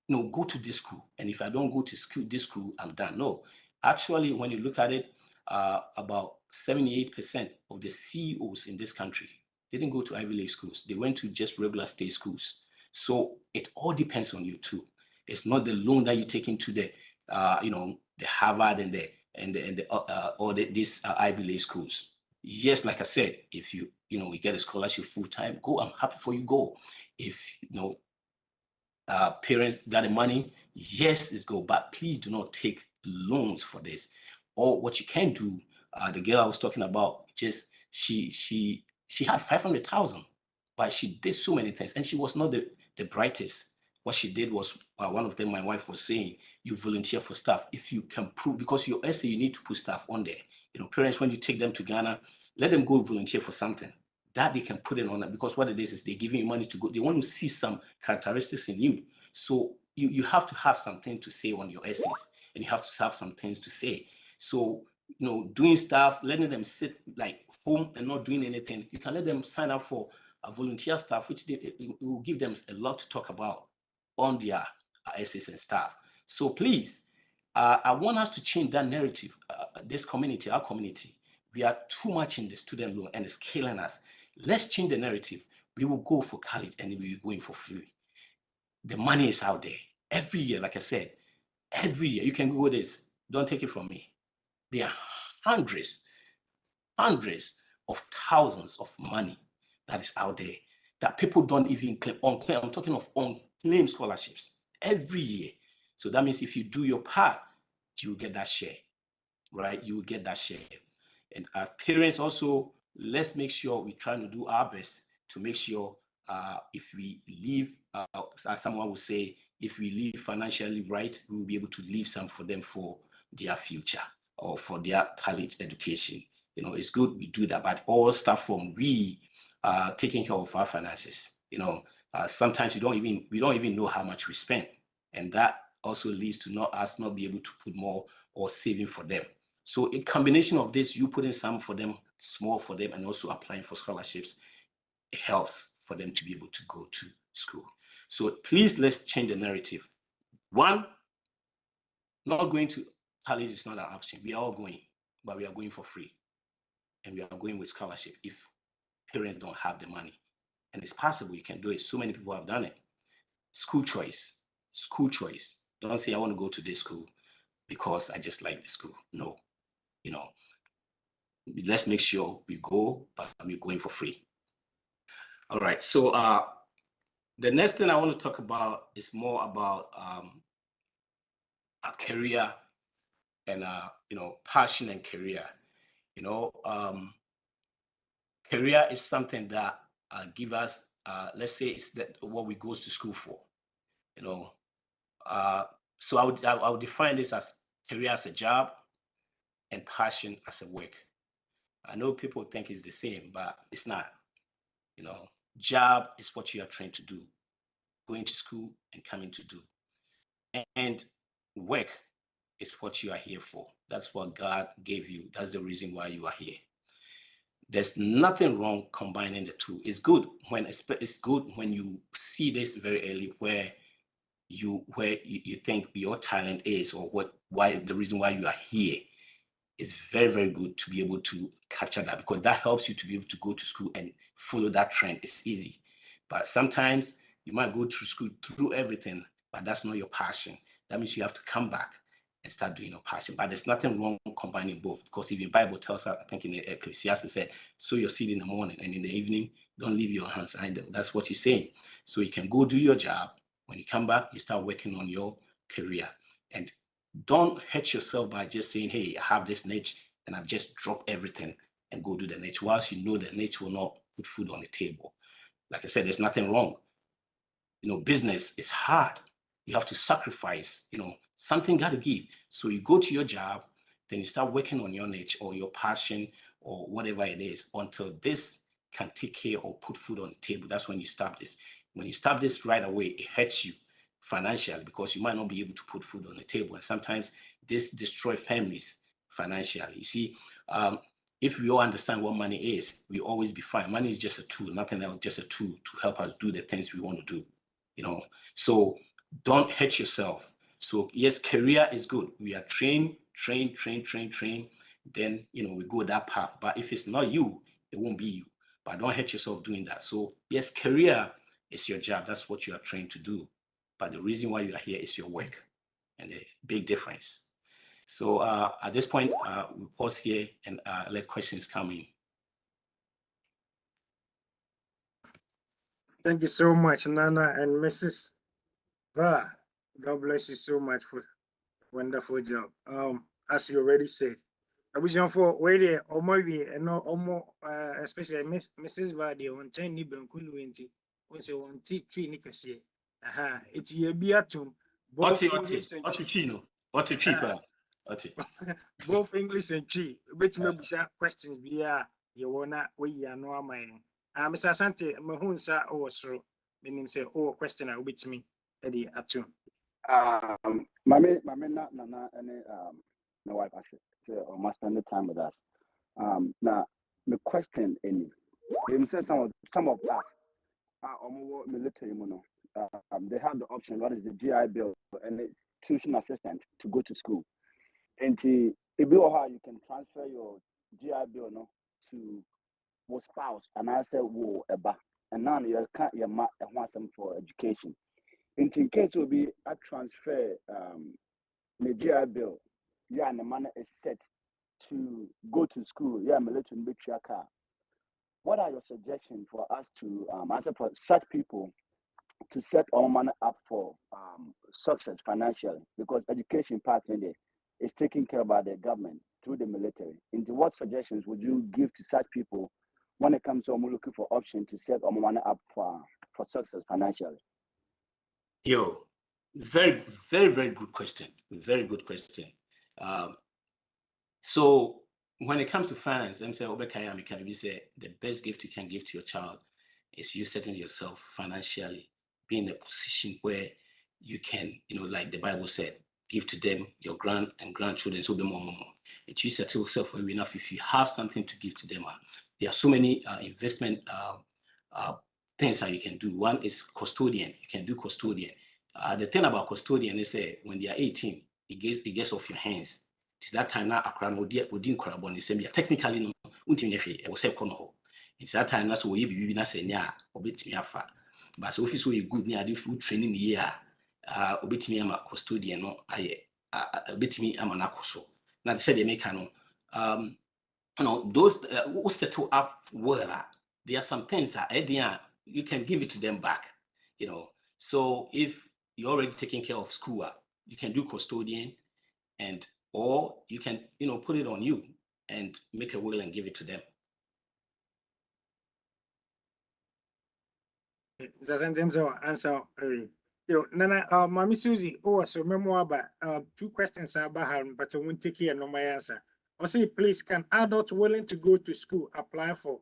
go to this school. And if I don't go to this school, I'm done. No. Actually, when you look at it, about 78% of the CEOs in this country didn't go to Ivy League schools. They went to just regular state schools. So it all depends on you too. It's not the loan that you take into the Harvard and these Ivy League schools. Yes, like I said, if you get a scholarship full time, go. I'm happy for you. Go. If parents got the money, yes, it's good, but please do not take loans for this. Or what you can do, the girl I was talking about, just she had 500,000, but she did so many things, and she was not the brightest. What she did was, one of them, my wife was saying, you volunteer for stuff if you can prove, because your essay, you need to put stuff on there. Parents, when you take them to Ghana, let them go volunteer for something that they can put it on that, because what it is they're giving you money to go. They want to see some characteristics in you. So you have to have something to say on your essays, and you have to have some things to say. So, doing stuff, letting them sit like home and not doing anything, you can let them sign up for a volunteer stuff, which it will give them a lot to talk about on their essays and stuff. So please, I want us to change that narrative. This community, our community, we are too much in the student loan and it's killing us. Let's change the narrative. We will go for college and we will be going for free. The money is out there. Every year, like I said, every year, you can Google this. Don't take it from me. There are hundreds of thousands of money that is out there that people don't even claim. Unclaim, I'm talking of unclaimed scholarships every year. So that means if you do your part, you will get that share, right? You will get that share. And as parents also, let's make sure we try to do our best to make sure if we leave, as someone would say, if we leave financially right, we will be able to leave some for them for their future or for their college education. It's good we do that, but all start from we taking care of our finances. Sometimes we don't even know how much we spend, and that also leads to us not be able to put more or saving for them. So a combination of this, you putting some for them, small for them, and also applying for scholarships, it helps for them to be able to go to school. So please, let's change the narrative. One, not going to college is not an option. We are all going, but we are going for free. And we are going with scholarship if parents don't have the money. And it's possible you can do it. So many people have done it. School choice. Don't say I want to go to this school because I just like the school. No, let's make sure we go, but we're going for free. All right. So the next thing I want to talk about is more about a career and passion and career. Career is something that give us, let's say, it's what we go to school for. So I would define this as career as a job and passion as a work. I know people think it's the same, but it's not. Job is what you are trained to do, going to school and coming to do. And work is what you are here for. That's what God gave you. That's the reason why you are here. There's nothing wrong combining the two. It's good when you see this very early, where you think your talent is, or why the reason why you are here. It's very, very good to be able to capture that, because that helps you to be able to go to school and follow that trend. It's easy. But sometimes you might go to school through everything, but that's not your passion. That means you have to come back and start doing your passion. But there's nothing wrong combining both, because even the Bible tells us, I think in Ecclesiastes, said, sow your seed in the morning, and in the evening, don't leave your hands idle. That's what he's saying. So you can go do your job. When you come back, you start working on your career. And don't hurt yourself by just saying, hey, I have this niche and I've just dropped everything and go do the niche, whilst you know the niche will not put food on the table. Like I said, there's nothing wrong. Business is hard. You have to sacrifice, something got to give. So you go to your job, then you start working on your niche or your passion or whatever it is until this can take care or put food on the table. That's when you stop this. When you stop this right away, it hurts you financially, because you might not be able to put food on the table. And sometimes this destroys families financially. You see, if we all understand what money is, we always be fine. Money is just a tool, nothing else, just a tool to help us do the things we want to do. So don't hurt yourself. So yes, career is good. We are trained, then we go that path. But if it's not you, it won't be you. But don't hurt yourself doing that. So yes, career is your job. That's what you are trained to do. But the reason why you are here is your work, and a big difference. So at this point, we'll pause here and let questions come in. Thank you so much, Nana and Mrs. God bless you so much for wonderful job. As you already said, I wish you for where or maybe and no more especially Mrs. Vardy on 10 Niban Kunwinti was a one tea tree nicasi. Aha, it's ye be atum both English and both English and tree. Bet me bisa questions be you wanna we are no mine. Mr. Asante, Mahunsa or so meaning say, oh, question I will beat me Eddie atum. My na any my wife I said must spend the time with us. Now the question any say some of us are military they have the option, what is the GI Bill and tuition assistant to go to school. And if you how you can transfer your GI Bill to your spouse and I say eba and now you can't want some for education. In case will be a transfer the GI Bill, yeah, and the money is set to go to school, yeah, military car. What are your suggestions for us to answer for such people to set our money up for success financially? Because education part in there is taken care of by the government through the military. Into what suggestions would you give to such people when it comes to looking for option to set our money up for success financially? Yo, very, very, very good question. Very good question. So when it comes to finance, I'm saying can you say the best gift you can give to your child is you setting yourself financially, being in a position where you can, like the Bible said, give to them your grand and grandchildren, so be more. If you settle yourself well enough, if you have something to give to them, there are so many investment things that you can do. One is custodian. You can do custodian. The thing about custodian is when they are 18, it gets off your hands. It's that time now akran odin korabon is technically no untimi hwe e wo say kono. It's that time na so we bibi na say nya obetimi afa. But so office we good ni ade full training year obetimi ama custodian no aye obetimi ama na koso. Na they said they make no those who settle up well, there are some things that you can give it to them back, So if you're already taking care of school, you can do custodian or you can, put it on you and make a will and give it to them. Sometimes our answer, Nana, Mammy Susie, so memoir about 2 questions about her, but I won't take here no my answer. I say, please, can adults willing to go to school apply for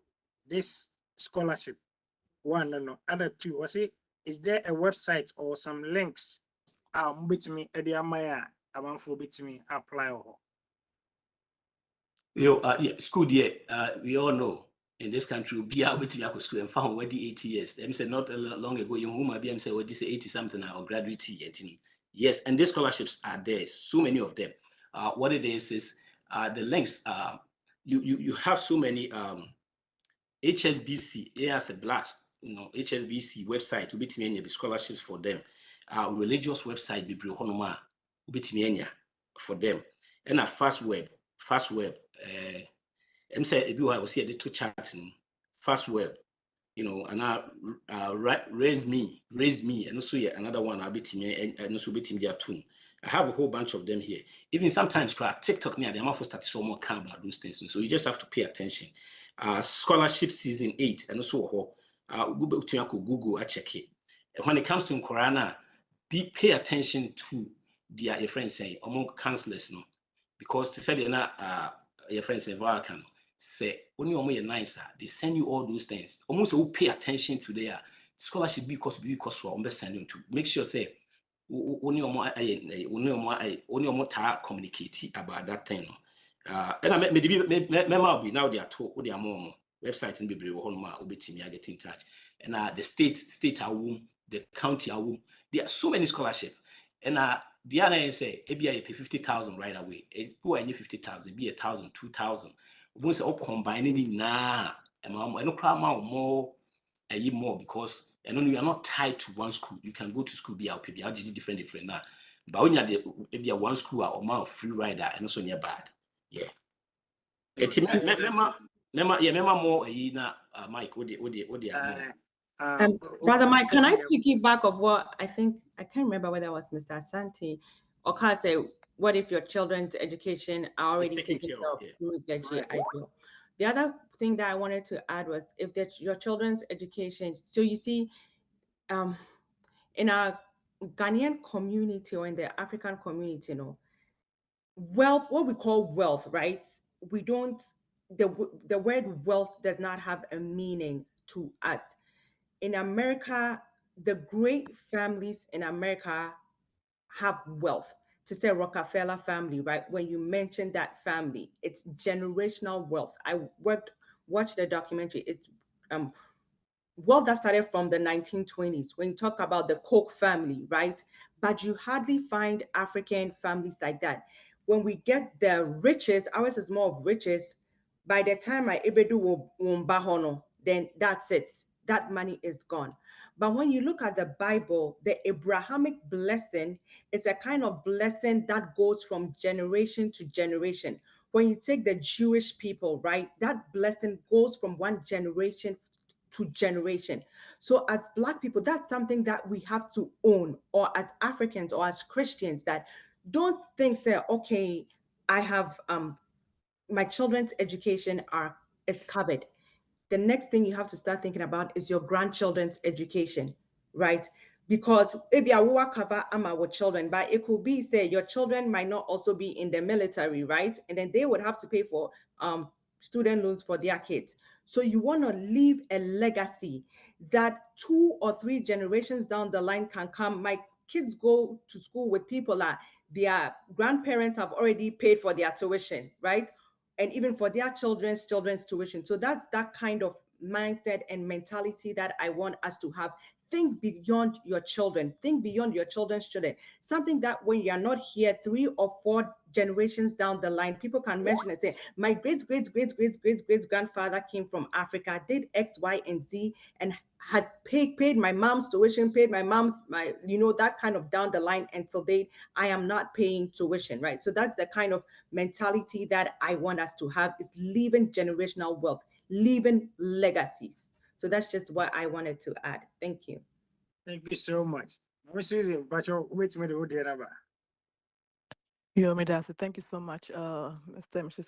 this scholarship? 1, no. Other 2, I say, is there a website or some links? Bit me, Eddie Amaya, I'm for bit me apply or. School year, we all know in this country, be out with school and found already 80 years. I'm saying not long ago, you whom I be say what this 80 something or graduate year. Yes, and these scholarships are there, so many of them. What it is the links. You have so many HSBC, as a blast, HSBC website to be scholarships for them. Religious website be honoma for them. And a fast web. I'm saying if you have see the 2 charts in fast web, and raise me, and also another one I'll be team and also be team their tune. I have a whole bunch of them here. Even sometimes TikTok near them for start so more calm about those things. So you just have to pay attention. Scholarship season 8 and also Google I check it. When it comes to Corona, pay attention to their friends saying among counselors no, because to say they're not your friends say only nice, they send you all those things. Almost will pay attention to their scholarship because for sending to make sure say only communicate about that thing. And I maybe now they are told they are more websites in Bible will be get in touch. And the state womb, the county womb, there are so many scholarships. And the other say maybe I pay 50,000 right away. Who I need 50,000, be 1,000, 2,000. Once all combining and no crowd more more because you are not tied to one school. You can go to school, be out, different now. But when you're maybe a one school or more free rider and also near bad. Yeah. Remember more Mike, what Brother Mike, can I yeah. piggyback of what I think, I can't remember whether it was Mr. Asante or Carl say, what if your children's education are already taken taken care care of, of yeah. through the GIBO? The other thing that I wanted to add was if that's your children's education, so you see, in our Ghanaian community or in the African community, wealth, what we call wealth, right? We don't, the word wealth does not have a meaning to us. In America, the great families in America have wealth. To say Rockefeller family, right? When you mention that family, it's generational wealth. I watched the documentary. It's wealth that started from the 1920s when you talk about the Koch family, right? But you hardly find African families like that. When we get the riches, ours is more of riches. By the time I ebedu wumbahono, then that's it. That money is gone. But when you look at the Bible, the Abrahamic blessing is a kind of blessing that goes from generation to generation. When you take the Jewish people, right, that blessing goes from one generation to generation. So as Black people, that's something that we have to own, or as Africans or as Christians, that don't think that, okay, I have my children's education is covered. The next thing you have to start thinking about is your grandchildren's education, right? Because maybe I will cover our children, but it could be, say, your children might not also be in the military, right? And then they would have to pay for student loans for their kids. So you want to leave a legacy that 2 or 3 generations down the line can come. My kids go to school with people that their grandparents have already paid for their tuition, right? And even for their children's tuition. So that's that kind of mindset and mentality that I want us to have. Think beyond your children, think beyond your children's children. Something that when you're not here, 3 or 4 generations down the line, people can mention and say, my great grandfather came from Africa, did X, Y, and Z, and has paid my mom's tuition, paid my that kind of down the line until date. I am not paying tuition, right? So that's the kind of mentality that I want us to have, is leaving generational wealth, leaving legacies. So that's just what I wanted to add. Thank you. Thank you so much. Mama Susan, but you wait a minute, what did Medasa, thank you so much, Mr. and Mrs.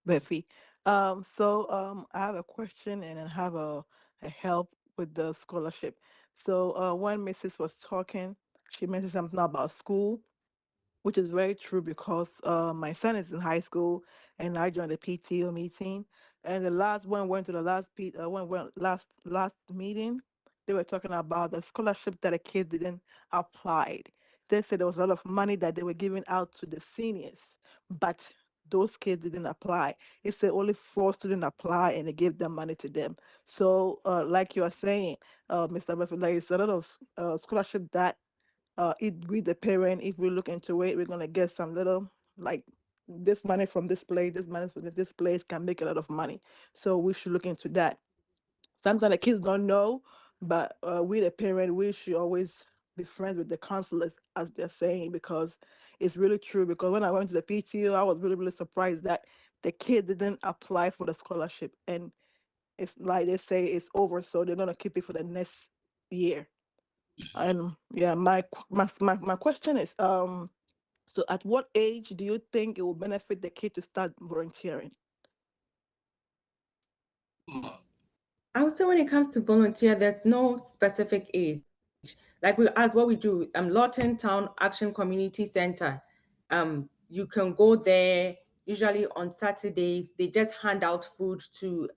Befi. I have a question and I have a help with the scholarship. So when Mrs. was talking, she mentioned something about school, which is very true because my son is in high school and I joined the PTO meeting. And the last one went to the last meeting. They were talking about the scholarship that the kids didn't apply. They said there was a lot of money that they were giving out to the seniors, but those kids didn't apply. It said only 4 students apply and they gave them money to them. So, like you are saying, Mr. Buffett, like it's a lot of scholarship that it with the parent, if we look into it, we're gonna get some little like this money from this place, this money from this place can make a lot of money. So we should look into that. Sometimes the kids don't know, but we the parent, we should always be friends with the counselors, as they're saying, because it's really true. Because when I went to the PTO, I was really surprised that the kid didn't apply for the scholarship, and it's like they say it's over, so they're gonna keep it for the next year. And yeah, my question is, so at what age do you think it will benefit the kid to start volunteering? I would say when it comes to volunteer, there's no specific age. Like as what we do, Lawton Town Action Community Center. You can go there usually on Saturdays. They just hand out food to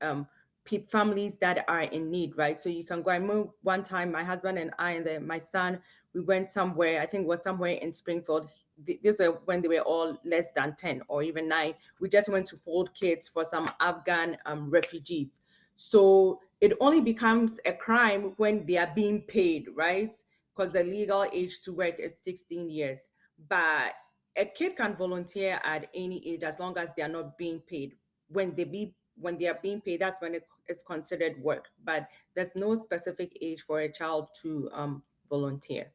families that are in need, right? So you can go. I remember one time my husband and I and my son, we went somewhere. I think it was somewhere in Springfield. This was when they were all less than 10 or even 9. We just went to fold kids for some Afghan refugees. So it only becomes a crime when they are being paid, right? Because the legal age to work is 16 years. But a kid can volunteer at any age as long as they are not being paid. When they are being paid, that's when it is considered work. But there's no specific age for a child to volunteer.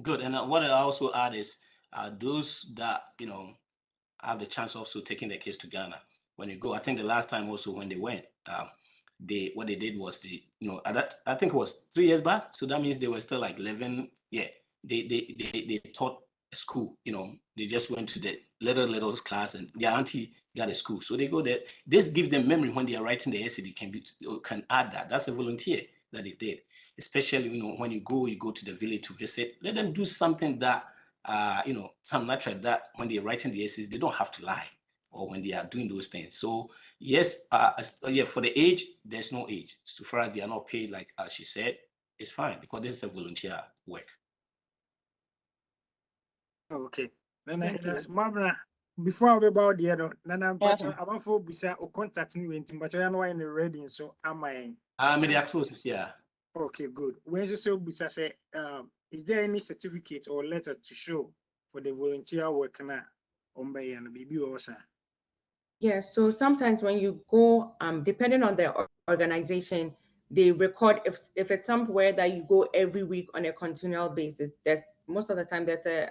Good. And what I also add is those that have the chance also taking their kids to Ghana. When you go, I think the last time also when they went, what they did was at that, I think it was 3 years back. So that means they were still like 11. Yeah, they taught a school. They just went to the little class, and their auntie got a school. So they go there. This gives them memory when they are writing the essay. They can add that. That's a volunteer that they did. Especially when you go to the village to visit. Let them do something that some natural, that when they're writing the essays, they don't have to lie, or when they are doing those things. So yes, yeah, for the age, there's no age. So far as they are not paid, like she said, it's fine, because this is a volunteer work. Okay. Then Thank you. that's Mabra. Before I be about the other, then I'm Yeah. about for bisa or contact me with but I know I'm ready. So am I? Media closes, yeah. Okay, good. When you say bisa say, is there any certificate or letter to show for the volunteer work now? And baby also. Yeah, so sometimes when you go, depending on the organization, they record if it's somewhere that you go every week on a continual basis. There's most of the time there's a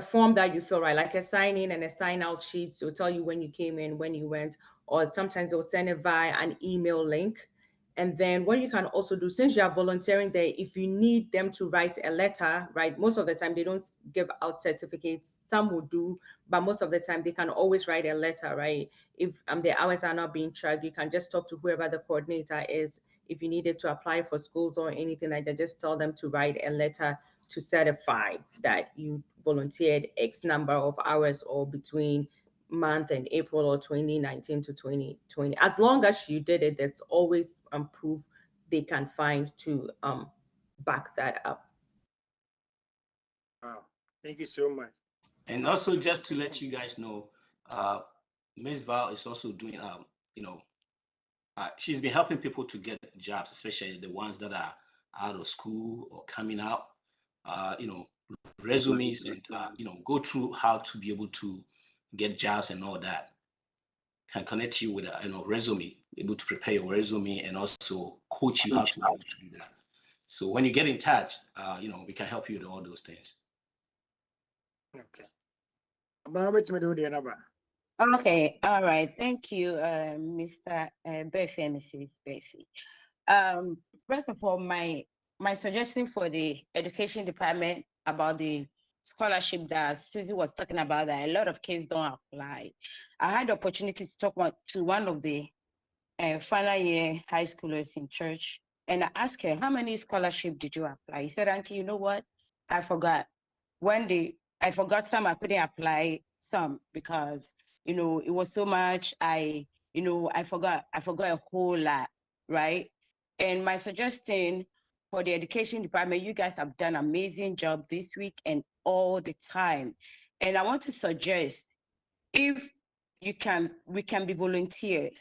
form that you fill, right? Like a sign in and a sign out sheet to tell you when you came in, when you went, or sometimes they'll send it via an email link. And then what you can also do, since you are volunteering there, if you need them to write a letter, right? Most of the time they don't give out certificates. Some will do, but most of the time they can always write a letter, right? If the hours are not being tracked, you can just talk to whoever the coordinator is. If you needed to apply for schools or anything like that, just tell them to write a letter to certify that you volunteered X number of hours or between month and April or 2019 to 2020. As long as you did it, there's always proof they can find to back that up. Wow. Thank you so much. And also, just to let you guys know, Ms. Val is also doing, she's been helping people to get jobs, especially the ones that are out of school or coming out, resumes, and, go through how to be able to get jobs and all that. Can connect you with a resume, able to prepare your resume, and also coach you how to be able to do that. So when you get in touch, we can help you with all those things. Okay. But wait me do the number. Okay, all right. Thank you, Mr. Buffy and Mrs. Buffy. First of all, my suggestion for the education department about the scholarship that Susie was talking about, that a lot of kids don't apply. I had the opportunity to talk to one of the final year high schoolers in church, and I asked her, how many scholarship did you apply? He said, Auntie, you know what? I forgot. I forgot some, I couldn't apply some because, it was so much. I forgot a whole lot, right? And my suggestion for the education department, you guys have done an amazing job this week and all the time. And I want to suggest, if we can be volunteers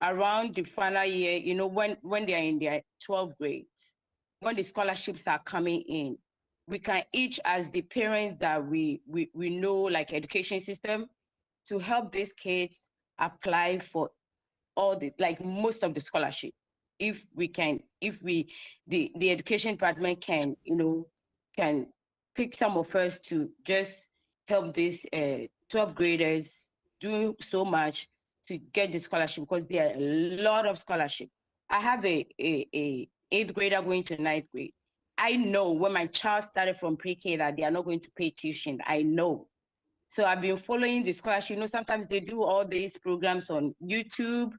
around the final year, when they're in their 12th grades, when the scholarships are coming in, we can each, as the parents that we know, like education system, to help these kids apply for all the, like most of the scholarship. If the education department can, can pick some of us to just help these 12th graders do so much to get the scholarship, because there are a lot of scholarship. I have a 8th grader going to 9th grade. I know when my child started from pre-K that they are not going to pay tuition. I know. So I've been following the scholarship. Sometimes they do all these programs on YouTube.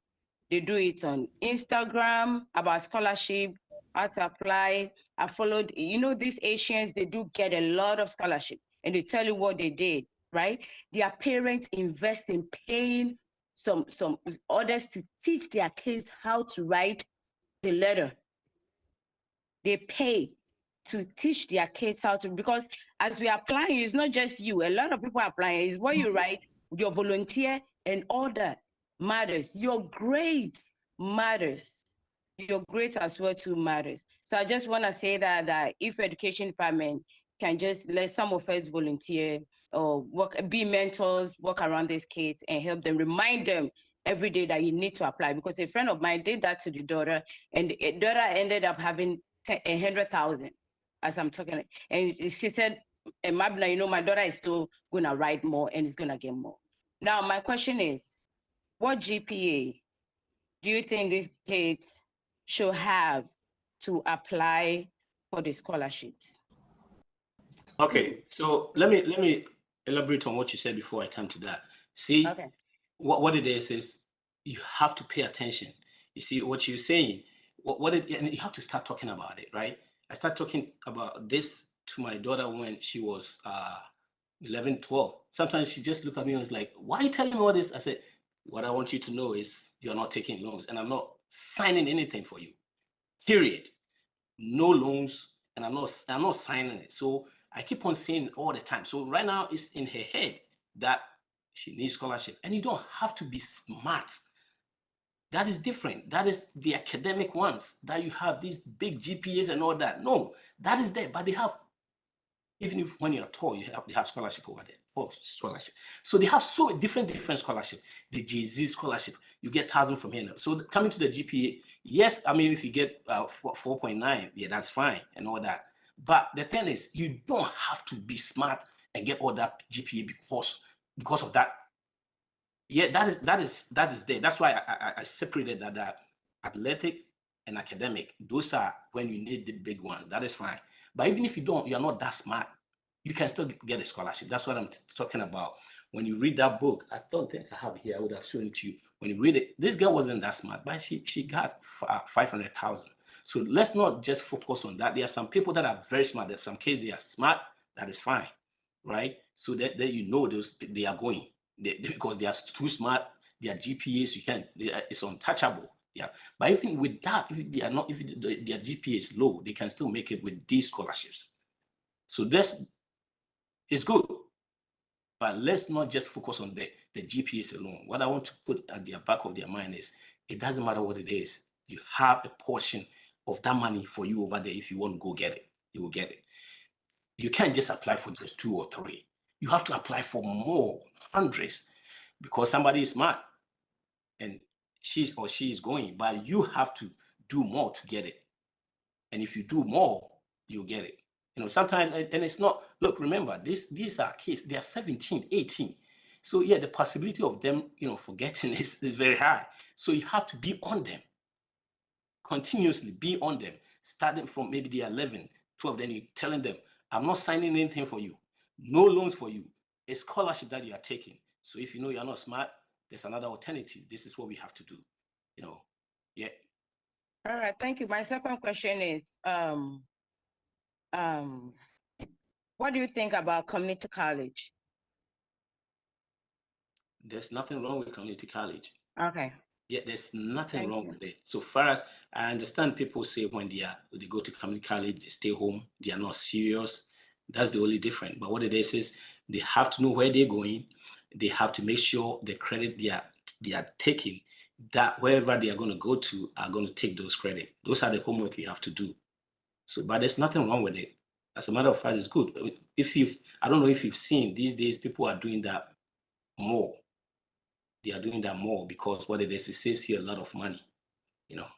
They do it on Instagram about scholarship, how to apply. I followed, these Asians, they do get a lot of scholarship, and they tell you what they did, right? Their parents invest in paying some others to teach their kids how to write the letter. They pay to teach their kids how to, because as we are applying, it's not just you. A lot of people are applying. It's what you write, your volunteer, and all that matters. Your grades matters. Your grades as well too matters. So I just want to say that if education department can just let some of us volunteer or be mentors, work around these kids and help them, remind them every day that you need to apply. Because a friend of mine did that to the daughter, and the daughter ended up having 100,000 as I'm talking. And she said, Mabna, my daughter is still going to write more and is going to get more. Now, my question is, what GPA do you think these kids should have to apply for the scholarships? Okay, so let me elaborate on what you said before I come to that. See, Okay. what it is you have to pay attention. You see what you're saying, and you have to start talking about it, right? I start talking about this to my daughter when she was 11, 12. Sometimes she just look at me and was like, why are you telling me all this? I said, what I want you to know is you're not taking loans and I'm not signing anything for you, period. No loans, and I'm not signing it. So I keep on saying it all the time. So right now it's in her head that she needs scholarship, and you don't have to be smart. That is different. That is the academic ones that you have these big GPAs and all that. No, that is there, but they have, even if when you're tall, they have scholarship over there. Oh, scholarship. So they have so different scholarship. The JZ scholarship, you get 1,000 from here now. So coming to the GPA, yes, I mean, if you get 4.9, yeah, that's fine and all that. But the thing is, you don't have to be smart and get all that GPA because of that. Yeah, that is there. That's why I separated that athletic and academic. Those are when you need the big ones. That is fine. But even if you're not that smart, you can still get a scholarship. That's what I'm talking about. When you read that book, I don't think I have it here. I would have shown it to you. When you read it, this girl wasn't that smart, but she got 500,000. So let's not just focus on that. There are some people that are very smart. There's some cases they are smart. That is fine, right? So that you know they are going because they are too smart. Their GPAs it's untouchable. Yeah, but even with that, if their GPA is low, they can still make it with these scholarships. So this is good, but let's not just focus on the GPAs alone. What I want to put at the back of their mind is it doesn't matter what it is. You have a portion of that money for you over there. If you want to go get it, you will get it. You can't just apply for just 2 or 3. You have to apply for more, hundreds, because somebody is smart and she is going, but you have to do more to get it. And if you do more, you'll get it. Sometimes, and it's not, look, remember, these are kids, they are 17, 18. So yeah, the possibility of them, forgetting is very high. So you have to be on them, continuously be on them, starting from maybe they are 11, 12, then you're telling them, I'm not signing anything for you, no loans for you, a scholarship that you are taking. So if you know you're not smart, there's another alternative. This is what we have to do, yeah. All right, thank you. My second question is, what do you think about community college? There's nothing wrong with community college. Okay. Yeah, there's nothing wrong with it. So far as I understand, people say when they go to community college, they stay home, they are not serious. That's the only difference. But what it is they have to know where they're going. They have to make sure the credit they are taking, that wherever they are going to go to are going to take those credit. Those are the homework you have to do. So, but there's nothing wrong with it. As a matter of fact, it's good. I don't know if you've seen these days, people are doing that more. They are doing that more because what it saves you a lot of money, yeah.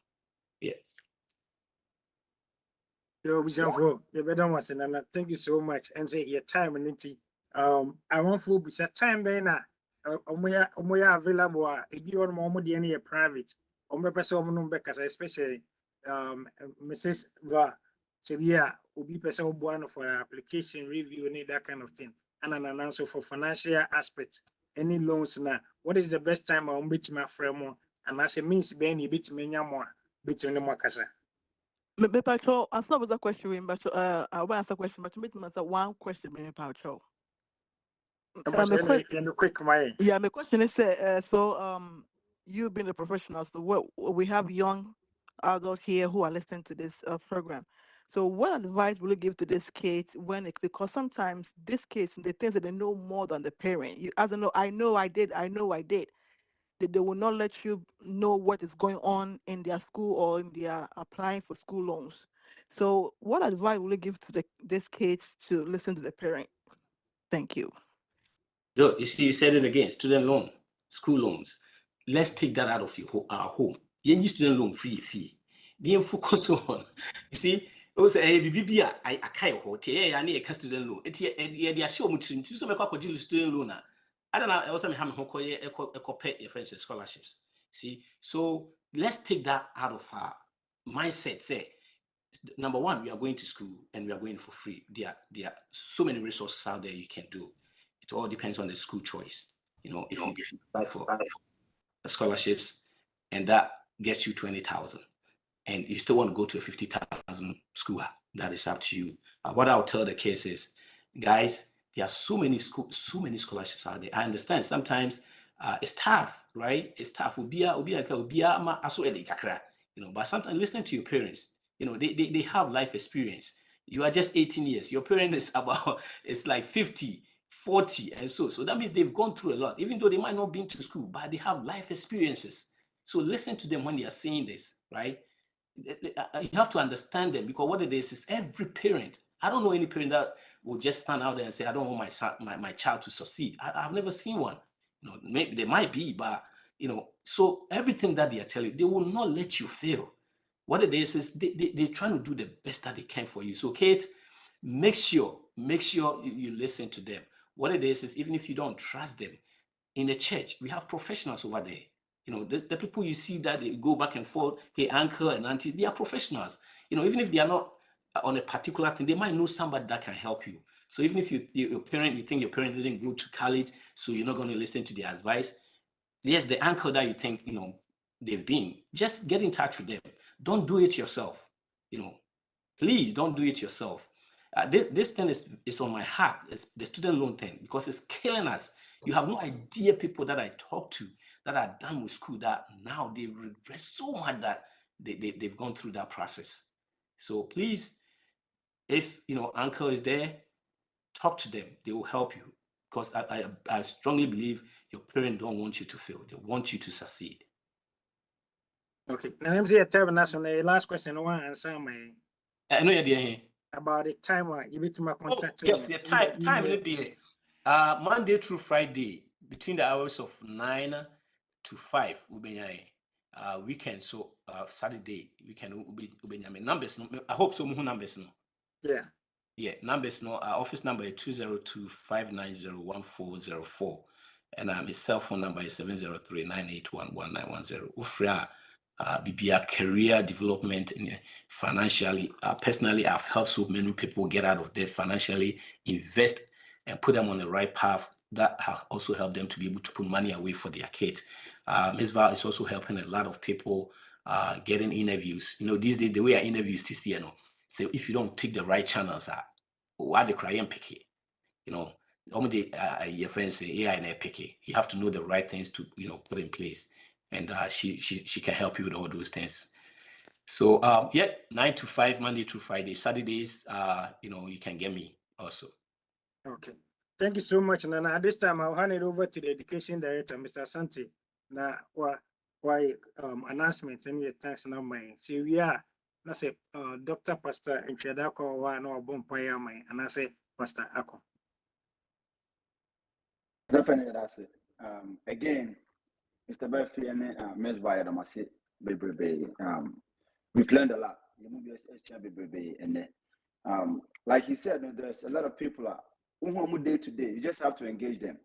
Thank you so much. I'm saying your time and I want for be time bena omoya available if you on more than private person especially Mrs. Va Sevilla will be person for application review need that kind of thing and an answer for financial aspect any loans now what is the best time on bit my frame and as a means ben you bit me more between the makasa. Pacho, answer was a question, but I will answer question, but me answer one question, me Pacho. Quick my yeah, my question is you being a professional, so what we have young adults here who are listening to this program. So what advice will you give to these kids because sometimes these kids they think that they know more than the parent. You as I know I did. They will not let you know what is going on in their school or in their applying for school loans. So what advice will you give to these kids to listen to the parent? Thank you. You see, you said it again, student loan, school loans. Let's take that out of our home. You need student loan free fee. You focus on, you see, also a BB I can't hotel, I need a student loan. It's a show much so make up a student loan. I don't know, I also have a pay your friends scholarships. See, so let's take that out of our mindset. Say, number one, we are going to school and we are going for free. There are so many resources out there you can do. It all depends on the school choice. If you apply for scholarships and that gets you 20,000 and you still want to go to a 50,000 school, that is up to you. What I'll tell the kids is, guys, there are so many scholarships out there. I understand sometimes it's tough, right? It's tough. But sometimes listen to your parents. They have life experience. You are just 18 years. Your parent is it's like 50, 40, and so that means they've gone through a lot, even though they might not been to school, but they have life experiences. So listen to them when they are saying this, right? You have to understand them, because what it is every parent. I don't know any parent that will just stand out there and say, I don't want my son, my child to succeed. I've never seen one. Maybe they might be, but so everything that they are telling you, they will not let you fail. What it is they're trying to do the best that they can for you. So kids, make sure you listen to them. What it is even if you don't trust them, in the church, we have professionals over there. The people you see that they go back and forth, hey, uncle and auntie, they are professionals. Even if they are not on a particular thing, they might know somebody that can help you. So even if you think your parent didn't go to college, so you're not going to listen to their advice, yes, the uncle that you think, they've been, just get in touch with them. Don't do it yourself. Please don't do it yourself. This thing is on my heart. It's the student loan thing, because it's killing us. You have no idea people that I talk to that are done with school that now they regret so much that they've gone through that process. So please, if uncle is there, talk to them. They will help you, because I strongly believe your parents don't want you to fail. They want you to succeed. Okay. Now let me see a time national. Last question. I want to answer my. I know you're here. About the time you need to contact. Yes, the time in the Monday through Friday between the hours of 9 to 5 weekend, so Saturday weekend numbers. I hope so. Numbers no. Yeah, numbers no. Office number is 202-590-1404, and his cell phone number is 703-981-1910. Ufra BBA career development and financially. Personally, I've helped so many people get out of debt financially, invest, and put them on the right path. That have also helped them to be able to put money away for their kids. Ms. Val is also helping a lot of people getting interviews. These days, the way I interview is this year, so if you don't take the right channels, why the cry and picky, only your friends say AI and picky. You have to know the right things to put in place, and she can help you with all those things. So 9 to 5 Monday to Friday. Saturdays, you can get me also. Okay. Thank you so much, Nana. At this time, I'll hand it over to the Education Director, Mr. Santi. Now, why announcement and your thanks now, my. See, we are. I say, Dr. Pastor Nchedako, or no Bompire, my, and I say, Pastor Ako. Definitely, that's it. Again, Mr. Berfi and Ms. Vaya, we've learned a lot. And like he said, there's a lot of people day to day. You just have to engage them.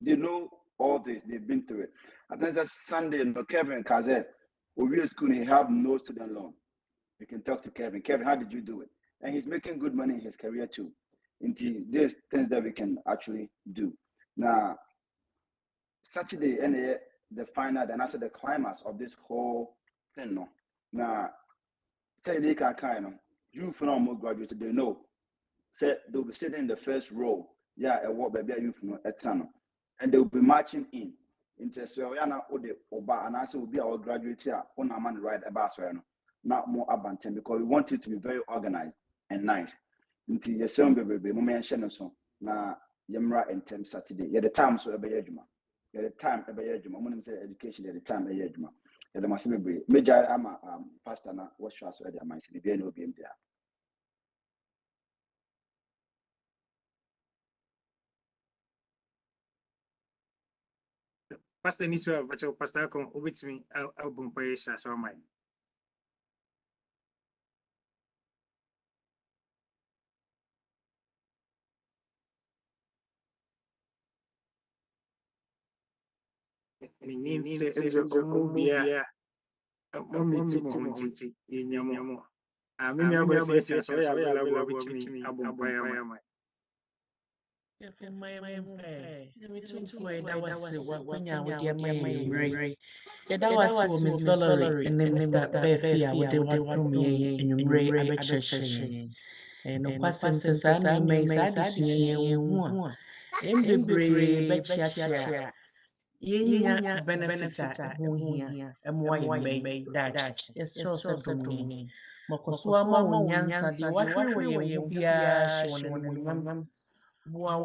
They know all this. They've been through it. I think that's Sunday. Kevin Kazet, we are school. He have no student loan. You can talk to Kevin. Kevin, how did you do it? And he's making good money in his career too. There's things that we can actually do. Now, Saturday and the final, and after the climax of this whole thing. Now, say they can kind of you from more graduates, they know. Say they'll be sitting in the first row. Yeah, and what baby you from eternal. And they'll be marching in. Into so we are not oba and also will be our graduate here on a man right about so not more abundant because we want it to be very organized and nice. Until your son baby, mention so now Yamra and Tem Saturday. Yeah, the time so be juma. Yeah, the time be juma. I'm say education at the time be juma. Yeah, the must be major I'm a pastor na what should I say the man say be no be there. Pastor Niswa, but your Pastor Ako, with me, I'll Bompire, so my. menim sɛ ɔmo bia ɔmo ti mo ho nti yɛnya mo me nua ba fie kyɛ sɛ ɔyɛ available a bitimi abɔ mpaeɛ ama Yɛda wase wɔ Miss Valerie ne Mr. Befi a wɔde wadom yɛn anwummere abɛkyerɛkyerɛ yɛn. Nokwasɛm sɛ saa nneɛma yi saa adesua yɛn hu a yɛn bebree bɛkyeakyea yɛnya benefit a ɛho hia ɛmmoa yɛn mma yi daakye. Yɛserɛ sɛ dom yɛn. Mɔkɔ so ama wo nyansa deɛ wahwere wɔ yɛn ho biara hyɛ wɔn animuonyam. Boa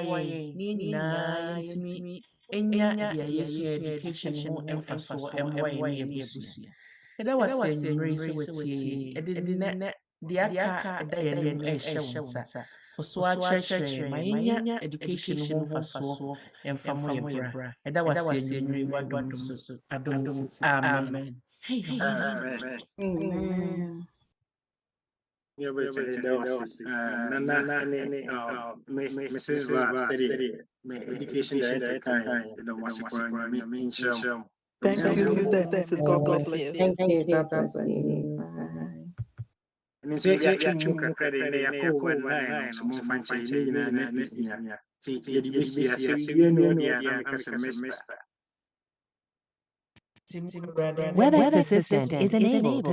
yɛn ne nyinaa yɛntumi enya deɛ yɛsua education ho mfasoɔ ɛmmoa yɛn ne yɛbusua. Yɛda wase anwummere yi sɛ wɔtie yɛn. Ɛde nnɛ deɛ aka ɛda yɛn anim ɛrehyɛ wo nsa. Kɔ so akyerɛkyerɛ ma yɛnya education ho mfasoɔ ɛmfa mmɔ yɛ bra. Yɛda wase anwummere yi wadom so adom nti. Amen. Amen. Yeah, but that was Nana Mrs. Va study education director kind the Masiko in Sham. Thank you, Mrs. God bless you. Thank you. God bless you. Bye. And say Yachu credit Yakob 9 so more fancy na Yadibisia so you know the WebEx assistant is enabled.